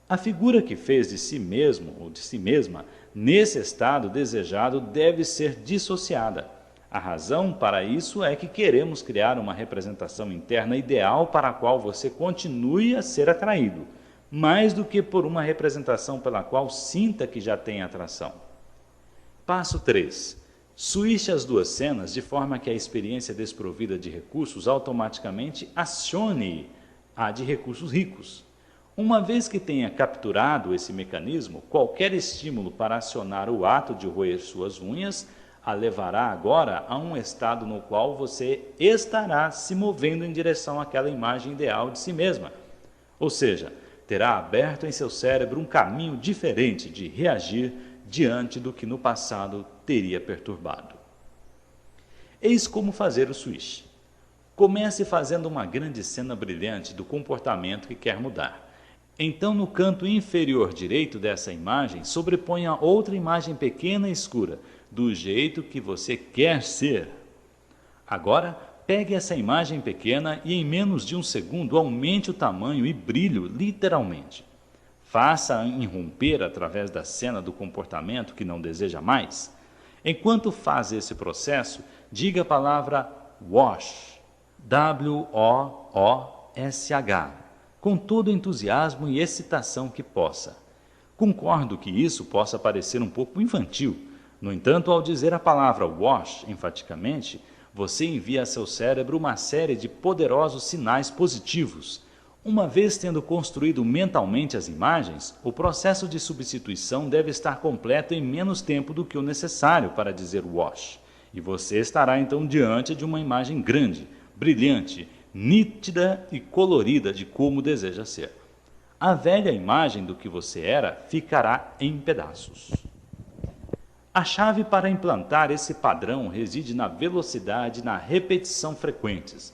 A figura que fez de si mesmo ou de si mesma nesse estado desejado deve ser dissociada. A razão para isso é que queremos criar uma representação interna ideal para a qual você continue a ser atraído, mais do que por uma representação pela qual sinta que já tem atração. Passo 3. Switche as duas cenas de forma que a experiência desprovida de recursos automaticamente acione a de recursos ricos. Uma vez que tenha capturado esse mecanismo, qualquer estímulo para acionar o ato de roer suas unhas a levará agora a um estado no qual você estará se movendo em direção àquela imagem ideal de si mesma. Ou seja, terá aberto em seu cérebro um caminho diferente de reagir diante do que no passado teria perturbado. Eis como fazer o switch. Comece fazendo uma grande cena brilhante do comportamento que quer mudar. Então, no canto inferior direito dessa imagem, sobreponha outra imagem pequena e escura, do jeito que você quer ser. Agora, pegue essa imagem pequena e em menos de um segundo aumente o tamanho e brilho literalmente. Faça-a irromper através da cena do comportamento que não deseja mais. Enquanto faz esse processo, diga a palavra WASH, W-O-O-S-H, com todo o entusiasmo e excitação que possa. Concordo que isso possa parecer um pouco infantil. No entanto, ao dizer a palavra WASH enfaticamente, você envia a seu cérebro uma série de poderosos sinais positivos. Uma vez tendo construído mentalmente as imagens, o processo de substituição deve estar completo em menos tempo do que o necessário para dizer WASH. E você estará então diante de uma imagem grande, brilhante, nítida e colorida de como deseja ser. A velha imagem do que você era ficará em pedaços. A chave para implantar esse padrão reside na velocidade e na repetição frequentes.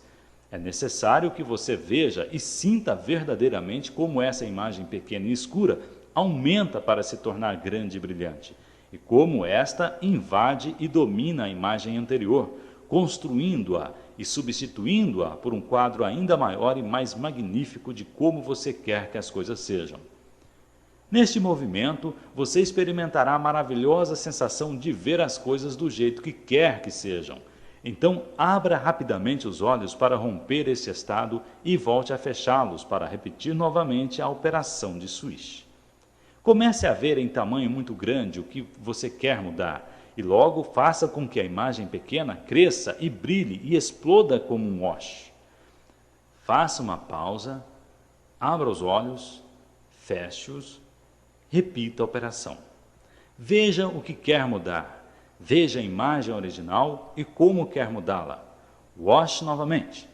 É necessário que você veja e sinta verdadeiramente como essa imagem pequena e escura aumenta para se tornar grande e brilhante, e como esta invade e domina a imagem anterior, construindo-a e substituindo-a por um quadro ainda maior e mais magnífico de como você quer que as coisas sejam. Neste movimento, você experimentará a maravilhosa sensação de ver as coisas do jeito que quer que sejam. Então, abra rapidamente os olhos para romper esse estado e volte a fechá-los para repetir novamente a operação de switch. Comece a ver em tamanho muito grande o que você quer mudar e logo faça com que a imagem pequena cresça e brilhe e exploda como um wash. Faça uma pausa, abra os olhos, feche-os, repita a operação. Veja o que quer mudar. Veja a imagem original e como quer mudá-la. Wash novamente.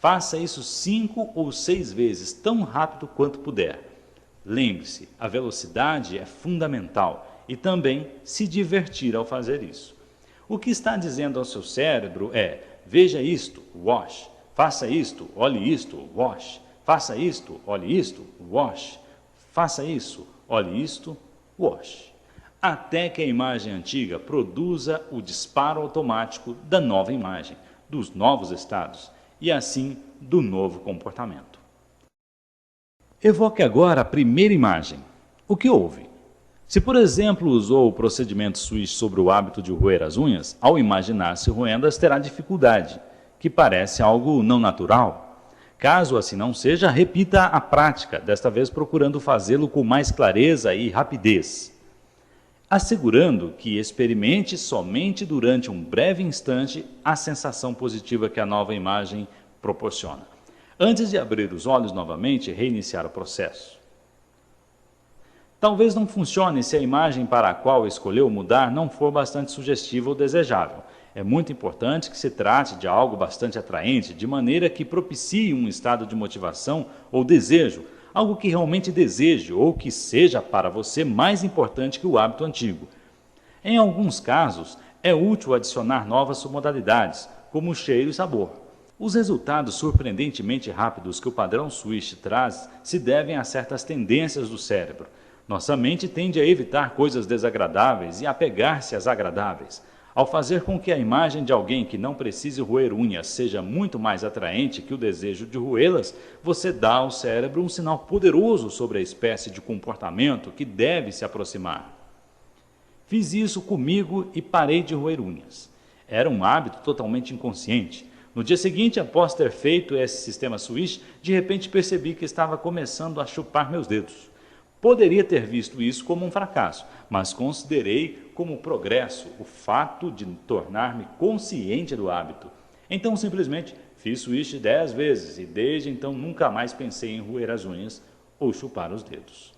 Faça isso 5 ou 6 vezes, tão rápido quanto puder. Lembre-se, a velocidade é fundamental e também se divertir ao fazer isso. O que está dizendo ao seu cérebro é: veja isto, wash. Faça isto, olhe isto, wash. Faça isto, olhe isto, wash. Faça isso, olhe isto, wash. Até que a imagem antiga produza o disparo automático da nova imagem, dos novos estados e assim do novo comportamento. Evoque agora a primeira imagem. O que houve? Se, por exemplo, usou o procedimento switch sobre o hábito de roer as unhas, ao imaginar-se roendo-as terá dificuldade, que parece algo não natural. Caso assim não seja, repita a prática, desta vez procurando fazê-lo com mais clareza e rapidez. assegurando que experimente somente durante um breve instante a sensação positiva que a nova imagem proporciona, antes de abrir os olhos novamente e reiniciar o processo. Talvez não funcione se a imagem para a qual escolheu mudar não for bastante sugestiva ou desejável. É muito importante que se trate de algo bastante atraente, de maneira que propicie um estado de motivação ou desejo, algo que realmente deseje ou que seja para você mais importante que o hábito antigo. Em alguns casos, é útil adicionar novas modalidades, como cheiro e sabor. Os resultados surpreendentemente rápidos que o padrão Swish traz se devem a certas tendências do cérebro. Nossa mente tende a evitar coisas desagradáveis e apegar-se às agradáveis. Ao fazer com que a imagem de alguém que não precise roer unhas seja muito mais atraente que o desejo de roê-las, você dá ao cérebro um sinal poderoso sobre a espécie de comportamento que deve se aproximar. Fiz isso comigo e parei de roer unhas. Era um hábito totalmente inconsciente. No dia seguinte, após ter feito esse sistema Swish, de repente percebi que estava começando a chupar meus dedos. Poderia ter visto isso como um fracasso, mas considerei como progresso o fato de tornar-me consciente do hábito. Então, simplesmente, fiz Swish 10 vezes e desde então nunca mais pensei em roer as unhas ou chupar os dedos.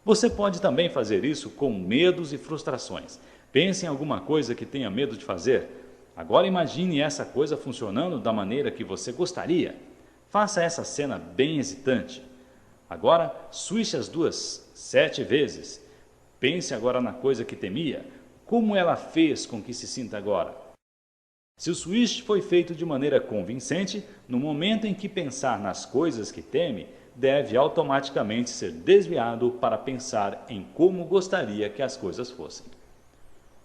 Você pode também fazer isso com medos e frustrações. Pense em alguma coisa que tenha medo de fazer. Agora imagine essa coisa funcionando da maneira que você gostaria. Faça essa cena bem hesitante. Agora, swish as duas 7 vezes. Pense agora na coisa que temia. Como ela fez com que se sinta agora? Se o swish foi feito de maneira convincente, no momento em que pensar nas coisas que teme, deve automaticamente ser desviado para pensar em como gostaria que as coisas fossem.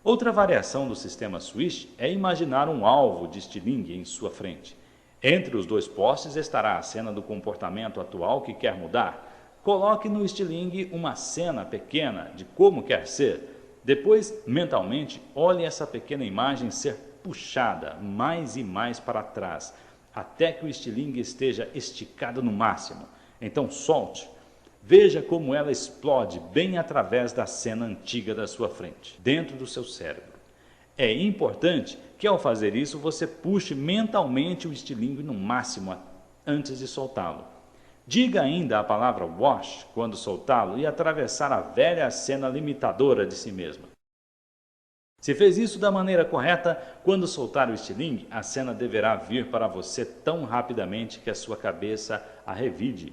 Outra variação do sistema Swish é imaginar um alvo de estilingue em sua frente. Entre os dois postes estará a cena do comportamento atual que quer mudar. Coloque no estilingue uma cena pequena de como quer ser. Depois, mentalmente, olhe essa pequena imagem ser puxada mais e mais para trás, até que o estilingue esteja esticado no máximo. Então solte. Veja como ela explode bem através da cena antiga da sua frente, dentro do seu cérebro. É importante que ao fazer isso você puxe mentalmente o estilingue no máximo antes de soltá-lo. Diga ainda a palavra wash quando soltá-lo e atravessar a velha cena limitadora de si mesma. Se fez isso da maneira correta, quando soltar o estilingue, a cena deverá vir para você tão rapidamente que a sua cabeça a revide.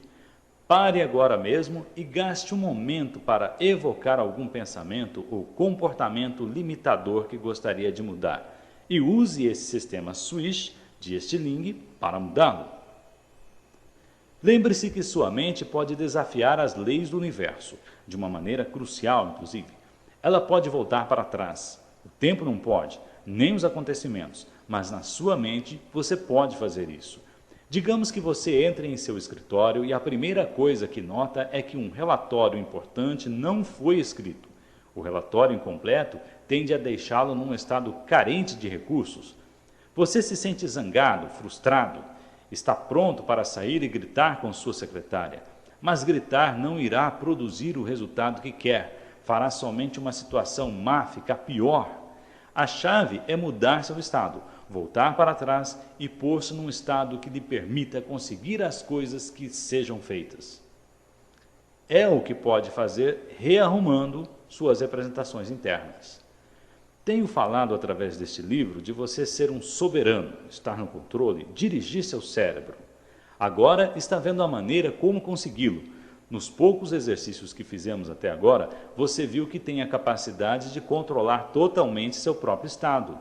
Pare agora mesmo e gaste um momento para evocar algum pensamento ou comportamento limitador que gostaria de mudar e use esse sistema Swish de estilingue para mudá-lo. Lembre-se que sua mente pode desafiar as leis do universo, de uma maneira crucial, inclusive. Ela pode voltar para trás. O tempo não pode, nem os acontecimentos, mas na sua mente você pode fazer isso. Digamos que você entre em seu escritório e a primeira coisa que nota é que um relatório importante não foi escrito. O relatório incompleto tende a deixá-lo num estado carente de recursos. Você se sente zangado, frustrado, está pronto para sair e gritar com sua secretária. Mas gritar não irá produzir o resultado que quer, fará somente uma situação má ficar pior. A chave é mudar seu estado, voltar para trás e pôr-se num estado que lhe permita conseguir as coisas que sejam feitas. É o que pode fazer rearrumando suas representações internas. Tenho falado através deste livro de você ser um soberano, estar no controle, dirigir seu cérebro. Agora está vendo a maneira como consegui-lo. Nos poucos exercícios que fizemos até agora, você viu que tem a capacidade de controlar totalmente seu próprio estado.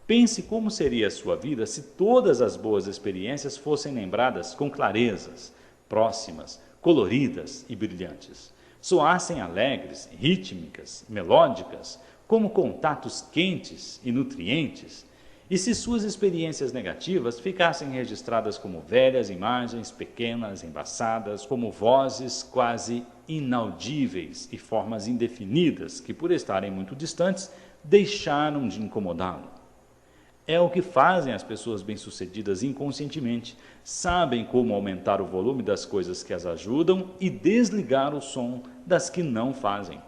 Pense como seria a sua vida se todas as boas experiências fossem lembradas com clarezas, próximas, coloridas e brilhantes. Soassem alegres, rítmicas, melódicas, como contatos quentes e nutrientes. E se suas experiências negativas ficassem registradas como velhas imagens pequenas, embaçadas, como vozes quase inaudíveis e formas indefinidas que, por estarem muito distantes, deixaram de incomodá-lo. É o que fazem as pessoas bem-sucedidas inconscientemente. Sabem como aumentar o volume das coisas que as ajudam e desligar o som das que não fazem.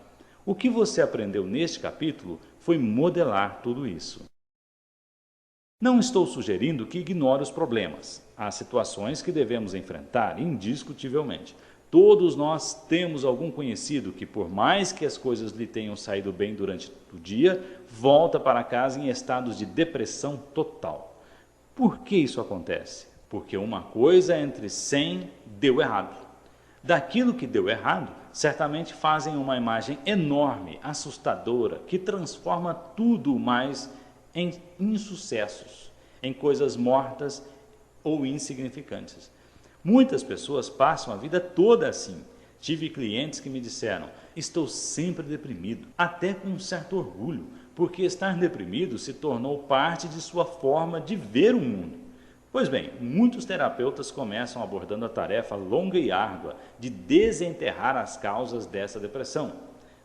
O que você aprendeu neste capítulo foi modelar tudo isso. Não estou sugerindo que ignore os problemas. Há situações que devemos enfrentar indiscutivelmente. Todos nós temos algum conhecido que, por mais que as coisas lhe tenham saído bem durante o dia, volta para casa em estados de depressão total. Por que isso acontece? Porque uma coisa entre 100 deu errado. Daquilo que deu errado, certamente fazem uma imagem enorme, assustadora, que transforma tudo mais em insucessos, em coisas mortas ou insignificantes. Muitas pessoas passam a vida toda assim. Tive clientes que me disseram: estou sempre deprimido, até com um certo orgulho, porque estar deprimido se tornou parte de sua forma de ver o mundo. Pois bem, muitos terapeutas começam abordando a tarefa longa e árdua de desenterrar as causas dessa depressão.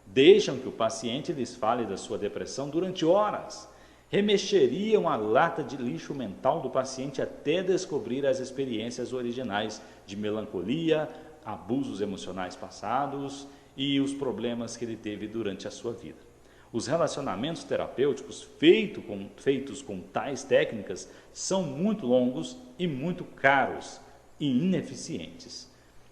Deixam que o paciente lhes fale da sua depressão durante horas. Remexeriam a lata de lixo mental do paciente até descobrir as experiências originais de melancolia, abusos emocionais passados e os problemas que ele teve durante a sua vida. Os relacionamentos terapêuticos feitos com tais técnicas são muito longos e muito caros e ineficientes.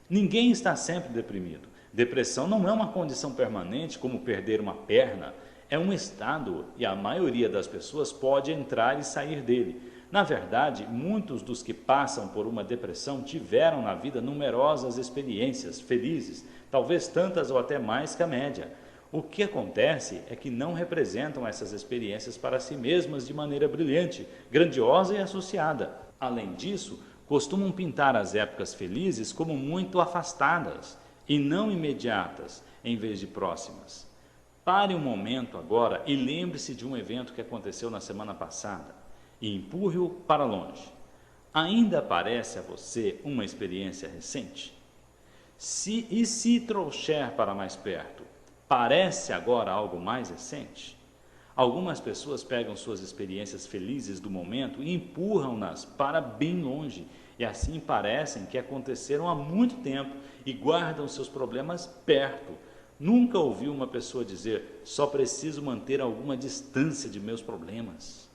Ninguém está sempre deprimido. Depressão não é uma condição permanente como perder uma perna. É um estado e a maioria das pessoas pode entrar e sair dele. Na verdade, muitos dos que passam por uma depressão tiveram na vida numerosas experiências felizes, talvez tantas ou até mais que a média. O que acontece é que não representam essas experiências para si mesmas de maneira brilhante, grandiosa e associada. Além disso, costumam pintar as épocas felizes como muito afastadas e não imediatas, em vez de próximas. Pare um momento agora e lembre-se de um evento que aconteceu na semana passada e empurre-o para longe. Ainda parece a você uma experiência recente? Se trouxer para mais perto, parece agora algo mais recente? Algumas pessoas pegam suas experiências felizes do momento e empurram-nas para bem longe, e assim parecem que aconteceram há muito tempo e guardam seus problemas perto. Nunca ouvi uma pessoa dizer: só preciso manter alguma distância de meus problemas.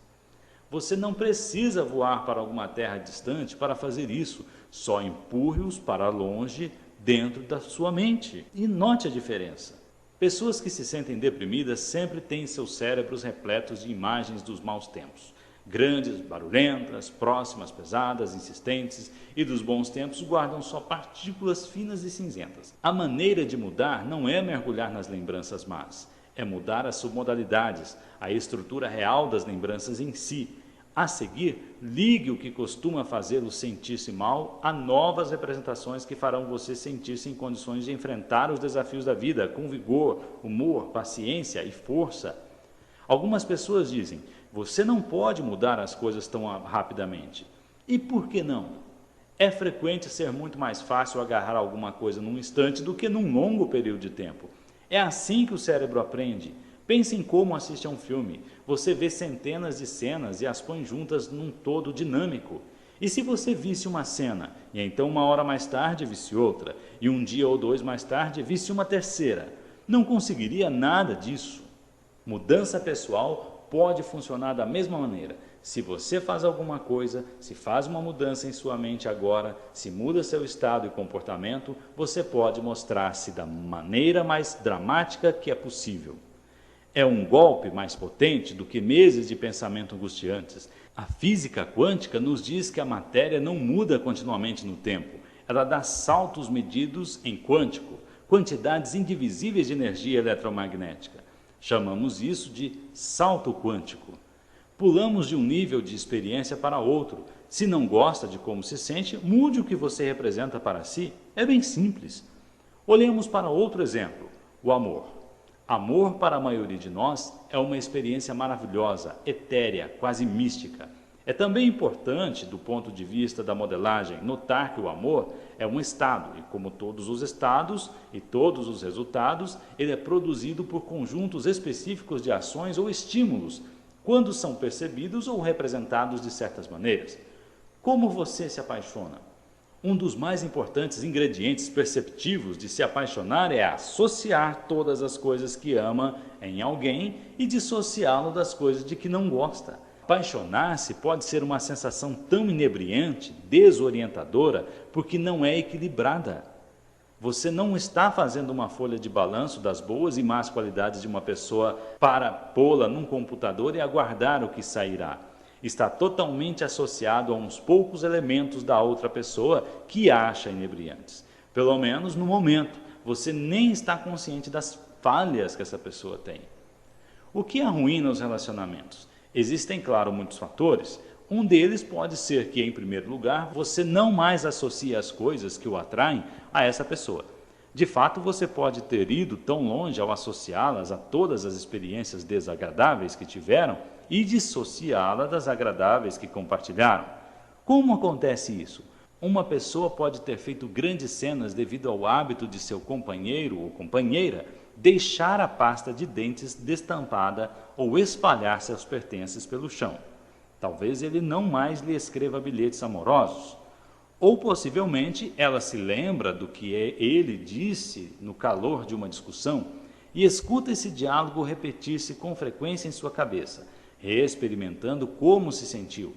Você não precisa voar para alguma terra distante para fazer isso, só empurre-os para longe dentro da sua mente. E note a diferença. Pessoas que se sentem deprimidas sempre têm seus cérebros repletos de imagens dos maus tempos. Grandes, barulhentas, próximas, pesadas, insistentes, e dos bons tempos guardam só partículas finas e cinzentas. A maneira de mudar não é mergulhar nas lembranças más, é mudar as submodalidades, a estrutura real das lembranças em si. A seguir, ligue o que costuma fazê-lo sentir-se mal a novas representações que farão você sentir-se em condições de enfrentar os desafios da vida com vigor, humor, paciência e força. Algumas pessoas dizem: você não pode mudar as coisas tão rapidamente. E por que não? É frequente ser muito mais fácil agarrar alguma coisa num instante do que num longo período de tempo. É assim que o cérebro aprende. Pense em como assiste a um filme. Você vê centenas de cenas e as põe juntas num todo dinâmico. E se você visse uma cena, e então uma hora mais tarde visse outra, e um dia ou dois mais tarde visse uma terceira, não conseguiria nada disso. Mudança pessoal pode funcionar da mesma maneira. Se você faz alguma coisa, se faz uma mudança em sua mente agora, se muda seu estado e comportamento, você pode mostrar-se da maneira mais dramática que é possível. É um golpe mais potente do que meses de pensamento angustiantes. A física quântica nos diz que a matéria não muda continuamente no tempo. Ela dá saltos medidos em quântico, quantidades indivisíveis de energia eletromagnética. Chamamos isso de salto quântico. Pulamos de um nível de experiência para outro. Se não gosta de como se sente, mude o que você representa para si. É bem simples. Olhemos para outro exemplo, o amor. Amor, para a maioria de nós, é uma experiência maravilhosa, etérea, quase mística. É também importante, do ponto de vista da modelagem, notar que o amor é um estado, e como todos os estados e todos os resultados, ele é produzido por conjuntos específicos de ações ou estímulos, quando são percebidos ou representados de certas maneiras. Como você se apaixona? Um dos mais importantes ingredientes perceptivos de se apaixonar é associar todas as coisas que ama em alguém e dissociá-lo das coisas de que não gosta. Apaixonar-se pode ser uma sensação tão inebriante, desorientadora, porque não é equilibrada. Você não está fazendo uma folha de balanço das boas e más qualidades de uma pessoa para pô-la num computador e aguardar o que sairá. Está totalmente associado a uns poucos elementos da outra pessoa que acha inebriantes. Pelo menos no momento, você nem está consciente das falhas que essa pessoa tem. O que arruína os relacionamentos? Existem, claro, muitos fatores. Um deles pode ser que, em primeiro lugar, você não mais associa as coisas que o atraem a essa pessoa. De fato, você pode ter ido tão longe ao associá-las a todas as experiências desagradáveis que tiveram e dissociá-la das agradáveis que compartilharam. Como acontece isso? Uma pessoa pode ter feito grandes cenas devido ao hábito de seu companheiro ou companheira deixar a pasta de dentes destampada ou espalhar seus pertences pelo chão. Talvez ele não mais lhe escreva bilhetes amorosos. Ou possivelmente ela se lembra do que ele disse no calor de uma discussão e escuta esse diálogo repetir-se com frequência em sua cabeça, reexperimentando como se sentiu.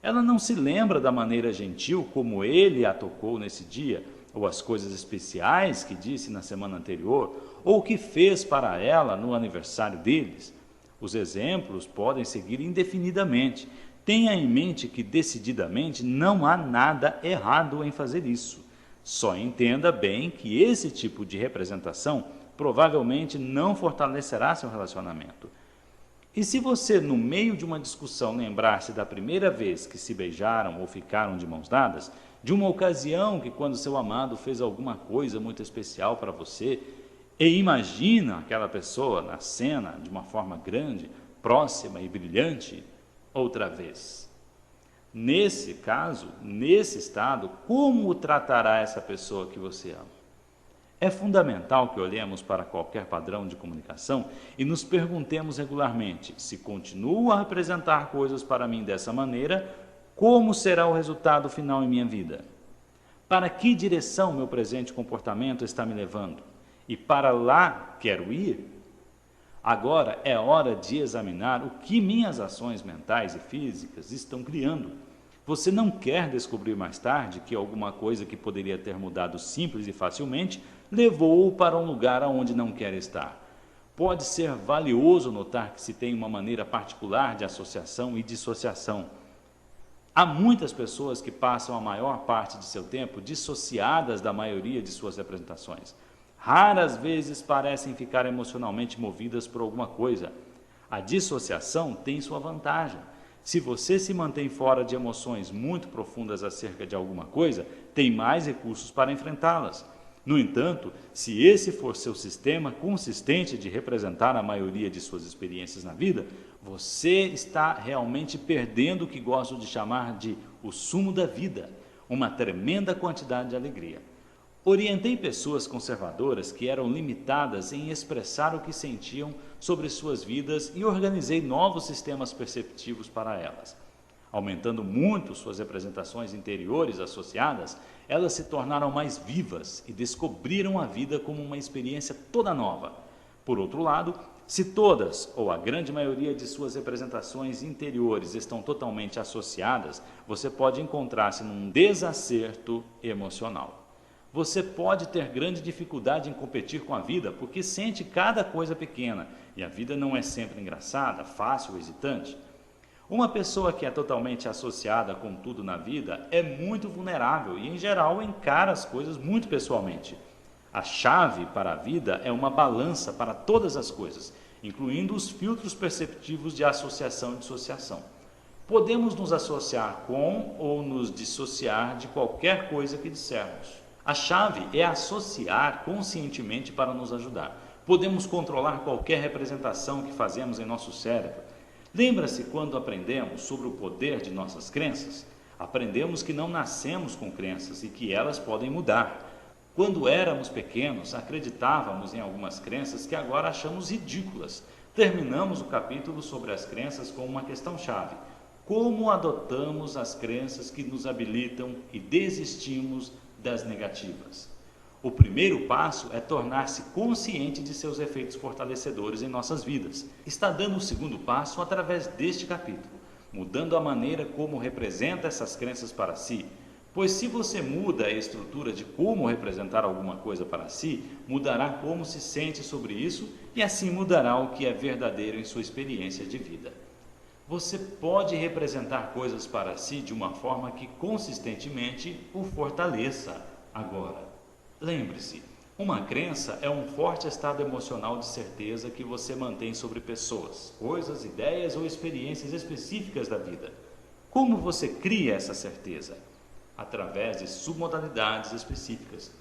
Ela não se lembra da maneira gentil como ele a tocou nesse dia, ou as coisas especiais que disse na semana anterior, ou o que fez para ela no aniversário deles. Os exemplos podem seguir indefinidamente. Tenha em mente que, decididamente, não há nada errado em fazer isso. Só entenda bem que esse tipo de representação provavelmente não fortalecerá seu relacionamento. E se você, no meio de uma discussão, lembrar-se da primeira vez que se beijaram ou ficaram de mãos dadas, de uma ocasião que quando seu amado fez alguma coisa muito especial para você, e imagina aquela pessoa na cena de uma forma grande, próxima e brilhante, outra vez. Nesse caso, nesse estado, como tratará essa pessoa que você ama? É fundamental que olhemos para qualquer padrão de comunicação e nos perguntemos regularmente: se continuo a representar coisas para mim dessa maneira, como será o resultado final em minha vida? Para que direção meu presente comportamento está me levando? E para lá quero ir? Agora é hora de examinar o que minhas ações mentais e físicas estão criando. Você não quer descobrir mais tarde que alguma coisa que poderia ter mudado simples e facilmente levou-o para um lugar aonde não quer estar. Pode ser valioso notar que se tem uma maneira particular de associação e dissociação. Há muitas pessoas que passam a maior parte de seu tempo dissociadas da maioria de suas representações. Raras vezes parecem ficar emocionalmente movidas por alguma coisa. A dissociação tem sua vantagem. Se você se mantém fora de emoções muito profundas acerca de alguma coisa, tem mais recursos para enfrentá-las. No entanto, se esse for seu sistema consistente de representar a maioria de suas experiências na vida, você está realmente perdendo o que gosto de chamar de o sumo da vida, uma tremenda quantidade de alegria. Orientei pessoas conservadoras que eram limitadas em expressar o que sentiam sobre suas vidas e organizei novos sistemas perceptivos para elas. Aumentando muito suas representações interiores associadas, elas se tornaram mais vivas e descobriram a vida como uma experiência toda nova. Por outro lado, se todas ou a grande maioria de suas representações interiores estão totalmente associadas, você pode encontrar-se num desacerto emocional. Você pode ter grande dificuldade em competir com a vida porque sente cada coisa pequena e a vida não é sempre engraçada, fácil ou hesitante. Uma pessoa que é totalmente associada com tudo na vida é muito vulnerável e, em geral, encara as coisas muito pessoalmente. A chave para a vida é uma balança para todas as coisas, incluindo os filtros perceptivos de associação e dissociação. Podemos nos associar com ou nos dissociar de qualquer coisa que dissermos. A chave é associar conscientemente para nos ajudar. Podemos controlar qualquer representação que fazemos em nosso cérebro. Lembra-se quando aprendemos sobre o poder de nossas crenças? Aprendemos que não nascemos com crenças e que elas podem mudar. Quando éramos pequenos, acreditávamos em algumas crenças que agora achamos ridículas. Terminamos o capítulo sobre as crenças com uma questão-chave. como adotamos as crenças que nos habilitam e desistimos das negativas. O primeiro passo é tornar-se consciente de seus efeitos fortalecedores em nossas vidas. Está dando o segundo passo através deste capítulo, mudando a maneira como representa essas crenças para si. Pois se você muda a estrutura de como representar alguma coisa para si, mudará como se sente sobre isso e assim mudará o que é verdadeiro em sua experiência de vida. Você pode representar coisas para si de uma forma que consistentemente o fortaleça. Agora, lembre-se, uma crença é um forte estado emocional de certeza que você mantém sobre pessoas, coisas, ideias ou experiências específicas da vida. Como você cria essa certeza? Através de submodalidades específicas.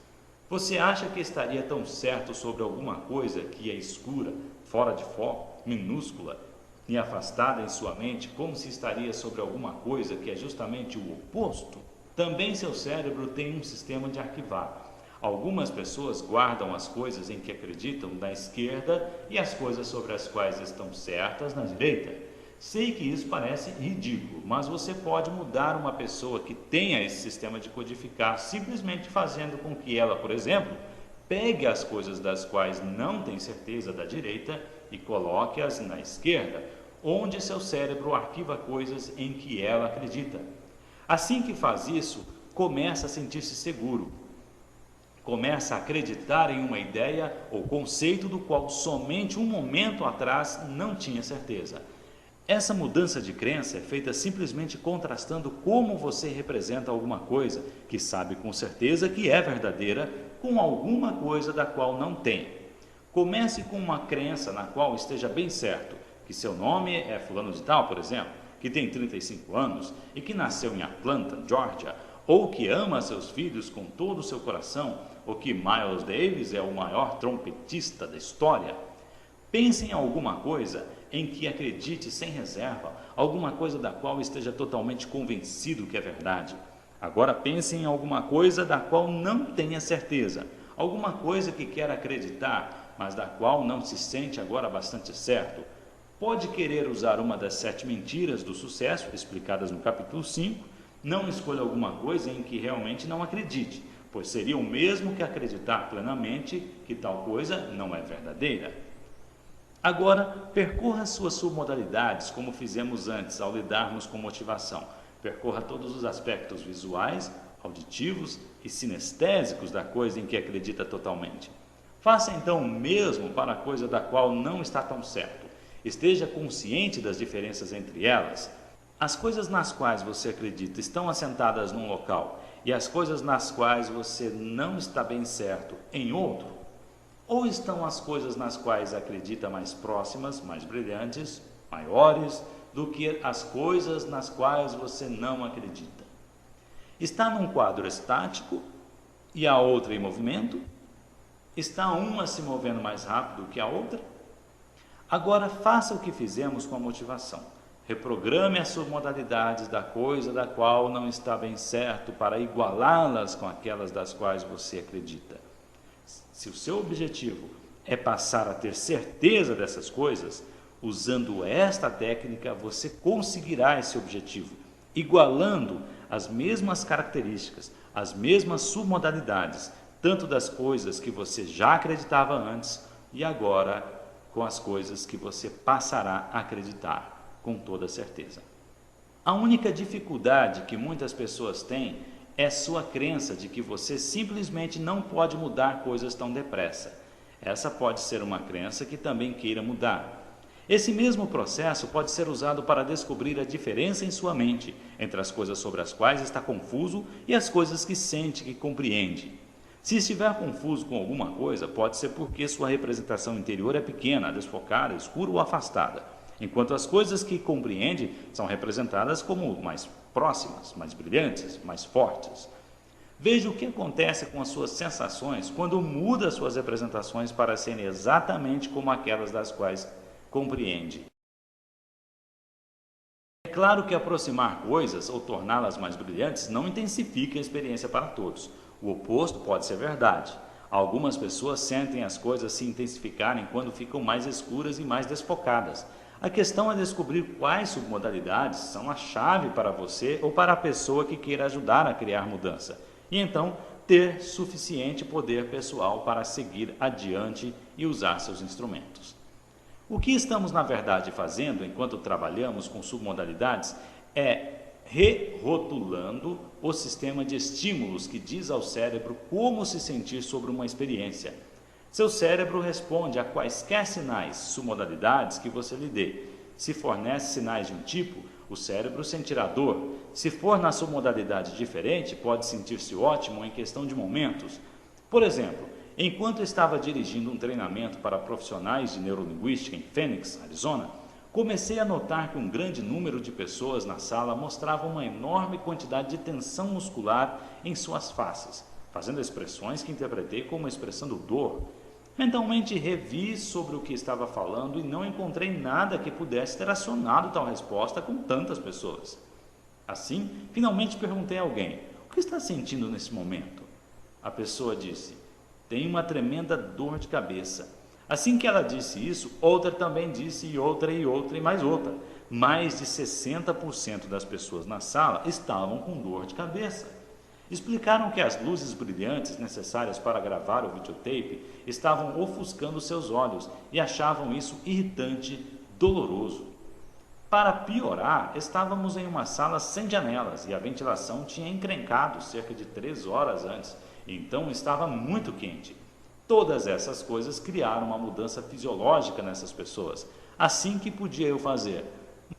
Você acha que estaria tão certo sobre alguma coisa que é escura, fora de foco, minúscula e afastada em sua mente, como se estaria sobre alguma coisa que é justamente o oposto? Também seu cérebro tem um sistema de arquivar. Algumas pessoas guardam as coisas em que acreditam na esquerda e as coisas sobre as quais estão certas na direita. Sei que isso parece ridículo, mas você pode mudar uma pessoa que tenha esse sistema de codificar simplesmente fazendo com que ela, por exemplo, pegue as coisas das quais não tem certeza da direita e coloque-as na esquerda, onde seu cérebro arquiva coisas em que ela acredita. Assim que faz isso, começa a sentir-se seguro. Começa a acreditar em uma ideia ou conceito do qual somente um momento atrás não tinha certeza. Essa mudança de crença é feita simplesmente contrastando como você representa alguma coisa que sabe com certeza que é verdadeira com alguma coisa da qual não tem. Comece com uma crença na qual esteja bem certo que seu nome é fulano de tal, por exemplo, que tem 35 anos e que nasceu em Atlanta, Georgia, ou que ama seus filhos com todo o seu coração, ou que Miles Davis é o maior trompetista da história. Pense em alguma coisa em que acredite sem reserva, alguma coisa da qual esteja totalmente convencido que é verdade. Agora pense em alguma coisa da qual não tenha certeza, alguma coisa que quer acreditar, mas da qual não se sente agora bastante certo. Pode querer usar uma das 7 mentiras do sucesso, explicadas no capítulo 5, não escolha alguma coisa em que realmente não acredite, pois seria o mesmo que acreditar plenamente que tal coisa não é verdadeira. Agora, percorra suas submodalidades como fizemos antes ao lidarmos com motivação. Percorra todos os aspectos visuais, auditivos e sinestésicos da coisa em que acredita totalmente. Faça então o mesmo para a coisa da qual não está tão certo. Esteja consciente das diferenças entre elas. As coisas nas quais você acredita estão assentadas num local e as coisas nas quais você não está bem certo em outro? Ou estão as coisas nas quais acredita mais próximas, mais brilhantes, maiores, do que as coisas nas quais você não acredita? Está num quadro estático e a outra em movimento? Está uma se movendo mais rápido que a outra? Agora faça o que fizemos com a motivação. Reprograme as submodalidades da coisa da qual não está bem certo para igualá-las com aquelas das quais você acredita. Se o seu objetivo é passar a ter certeza dessas coisas, usando esta técnica você conseguirá esse objetivo, igualando as mesmas características, as mesmas submodalidades, tanto das coisas que você já acreditava antes e agora com as coisas que você passará a acreditar com toda certeza. A única dificuldade que muitas pessoas têm é sua crença de que você simplesmente não pode mudar coisas tão depressa. Essa pode ser uma crença que também queira mudar. Esse mesmo processo pode ser usado para descobrir a diferença em sua mente entre as coisas sobre as quais está confuso e as coisas que sente que compreende. Se estiver confuso com alguma coisa, pode ser porque sua representação interior é pequena, desfocada, escura ou afastada, enquanto as coisas que compreende são representadas como mais próximas, mais brilhantes, mais fortes. Veja o que acontece com as suas sensações quando muda suas representações para serem exatamente como aquelas das quais compreende. É claro que aproximar coisas ou torná-las mais brilhantes não intensifica a experiência para todos. O oposto pode ser verdade. Algumas pessoas sentem as coisas se intensificarem quando ficam mais escuras e mais desfocadas. A questão é descobrir quais submodalidades são a chave para você ou para a pessoa que queira ajudar a criar mudança, e então ter suficiente poder pessoal para seguir adiante e usar seus instrumentos. O que estamos, na verdade, fazendo enquanto trabalhamos com submodalidades é rerotulando o sistema de estímulos que diz ao cérebro como se sentir sobre uma experiência. Seu cérebro responde a quaisquer sinais, submodalidades que você lhe dê. Se fornece sinais de um tipo, o cérebro sentirá dor. Se for na submodalidade diferente, pode sentir-se ótimo em questão de momentos. Por exemplo, enquanto estava dirigindo um treinamento para profissionais de neurolinguística em Phoenix, Arizona, comecei a notar que um grande número de pessoas na sala mostrava uma enorme quantidade de tensão muscular em suas faces, fazendo expressões que interpretei como expressando dor. Mentalmente revi sobre o que estava falando e não encontrei nada que pudesse ter acionado tal resposta com tantas pessoas. Assim, finalmente perguntei a alguém: o que está sentindo nesse momento? A pessoa disse: tenho uma tremenda dor de cabeça. Assim que ela disse isso, outra também disse, e outra e mais outra. Mais de 60% das pessoas na sala estavam com dor de cabeça. Explicaram que as luzes brilhantes necessárias para gravar o videotape estavam ofuscando seus olhos e achavam isso irritante, doloroso. Para piorar, estávamos em uma sala sem janelas e a ventilação tinha encrencado cerca de 3 horas antes, então estava muito quente. Todas essas coisas criaram uma mudança fisiológica nessas pessoas. Assim, que podia eu fazer?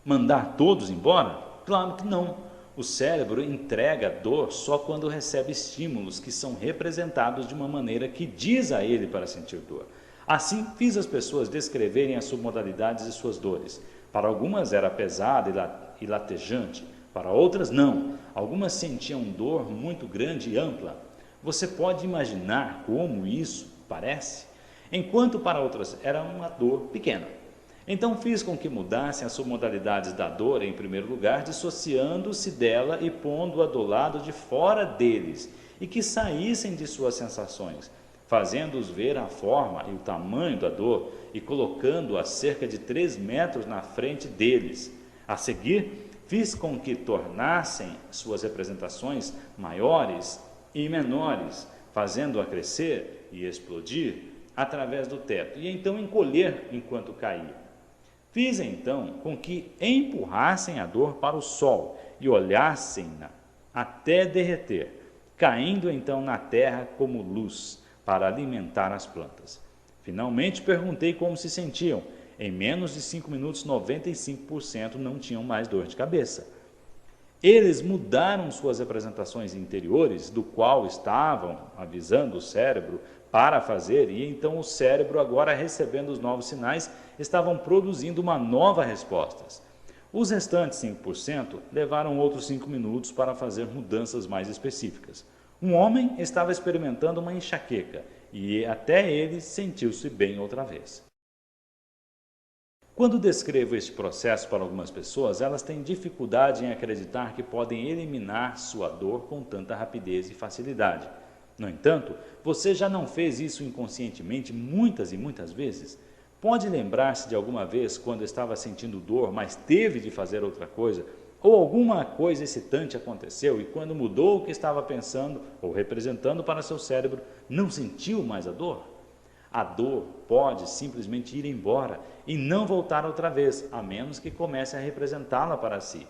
Mandar todos embora? Claro que não. O cérebro entrega dor só quando recebe estímulos que são representados de uma maneira que diz a ele para sentir dor. Assim, fiz as pessoas descreverem as submodalidades de suas dores. Para algumas era pesada e latejante, para outras não. Algumas sentiam dor muito grande e ampla. Você pode imaginar como isso parece? Enquanto para outras era uma dor pequena. Então fiz com que mudassem as submodalidades da dor em primeiro lugar, dissociando-se dela e pondo-a do lado de fora deles, e que saíssem de suas sensações, fazendo-os ver a forma e o tamanho da dor e colocando-a cerca de 3 metros na frente deles. A seguir, fiz com que tornassem suas representações maiores e menores, fazendo-a crescer e explodir através do teto, e então encolher enquanto caía. Fiz então com que empurrassem a dor para o sol e olhassem-na até derreter, caindo então na terra como luz para alimentar as plantas. Finalmente perguntei como se sentiam. Em menos de 5 minutos, 95% não tinham mais dor de cabeça. Eles mudaram suas representações interiores, do qual estavam avisando o cérebro para fazer, e então o cérebro, agora recebendo os novos sinais, estavam produzindo uma nova resposta. Os restantes 5% levaram outros 5 minutos para fazer mudanças mais específicas. Um homem estava experimentando uma enxaqueca e até ele sentiu-se bem outra vez. Quando descrevo este processo para algumas pessoas, elas têm dificuldade em acreditar que podem eliminar sua dor com tanta rapidez e facilidade. No entanto, você já não fez isso inconscientemente muitas e muitas vezes? Pode lembrar-se de alguma vez quando estava sentindo dor, mas teve de fazer outra coisa? Ou alguma coisa excitante aconteceu e quando mudou o que estava pensando ou representando para seu cérebro, não sentiu mais a dor? A dor pode simplesmente ir embora e não voltar outra vez, a menos que comece a representá-la para si.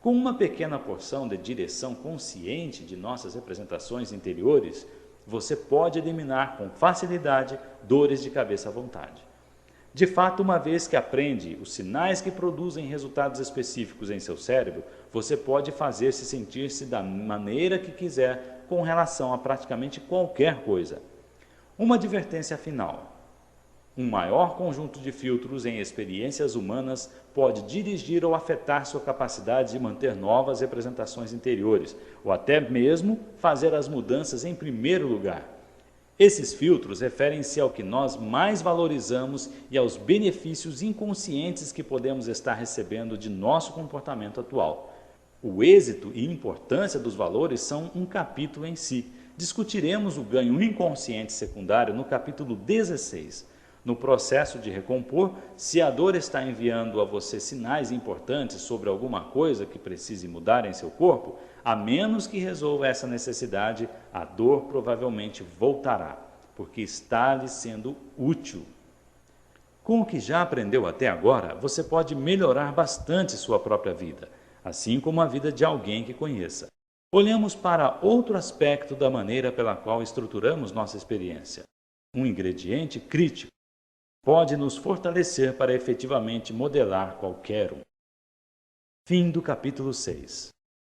Com uma pequena porção de direção consciente de nossas representações interiores, você pode eliminar com facilidade dores de cabeça à vontade. De fato, uma vez que aprende os sinais que produzem resultados específicos em seu cérebro, você pode fazer-se sentir-se da maneira que quiser com relação a praticamente qualquer coisa. Uma advertência final. Um maior conjunto de filtros em experiências humanas pode dirigir ou afetar sua capacidade de manter novas representações interiores, ou até mesmo fazer as mudanças em primeiro lugar. Esses filtros referem-se ao que nós mais valorizamos e aos benefícios inconscientes que podemos estar recebendo de nosso comportamento atual. O êxito e importância dos valores são um capítulo em si. Discutiremos o ganho inconsciente secundário no capítulo 16. No processo de recompor, se a dor está enviando a você sinais importantes sobre alguma coisa que precise mudar em seu corpo, a menos que resolva essa necessidade, a dor provavelmente voltará, porque está lhe sendo útil. Com o que já aprendeu até agora, você pode melhorar bastante sua própria vida, assim como a vida de alguém que conheça. Olhamos para outro aspecto da maneira pela qual estruturamos nossa experiência. Um ingrediente crítico pode nos fortalecer para efetivamente modelar qualquer um. Fim do capítulo 6.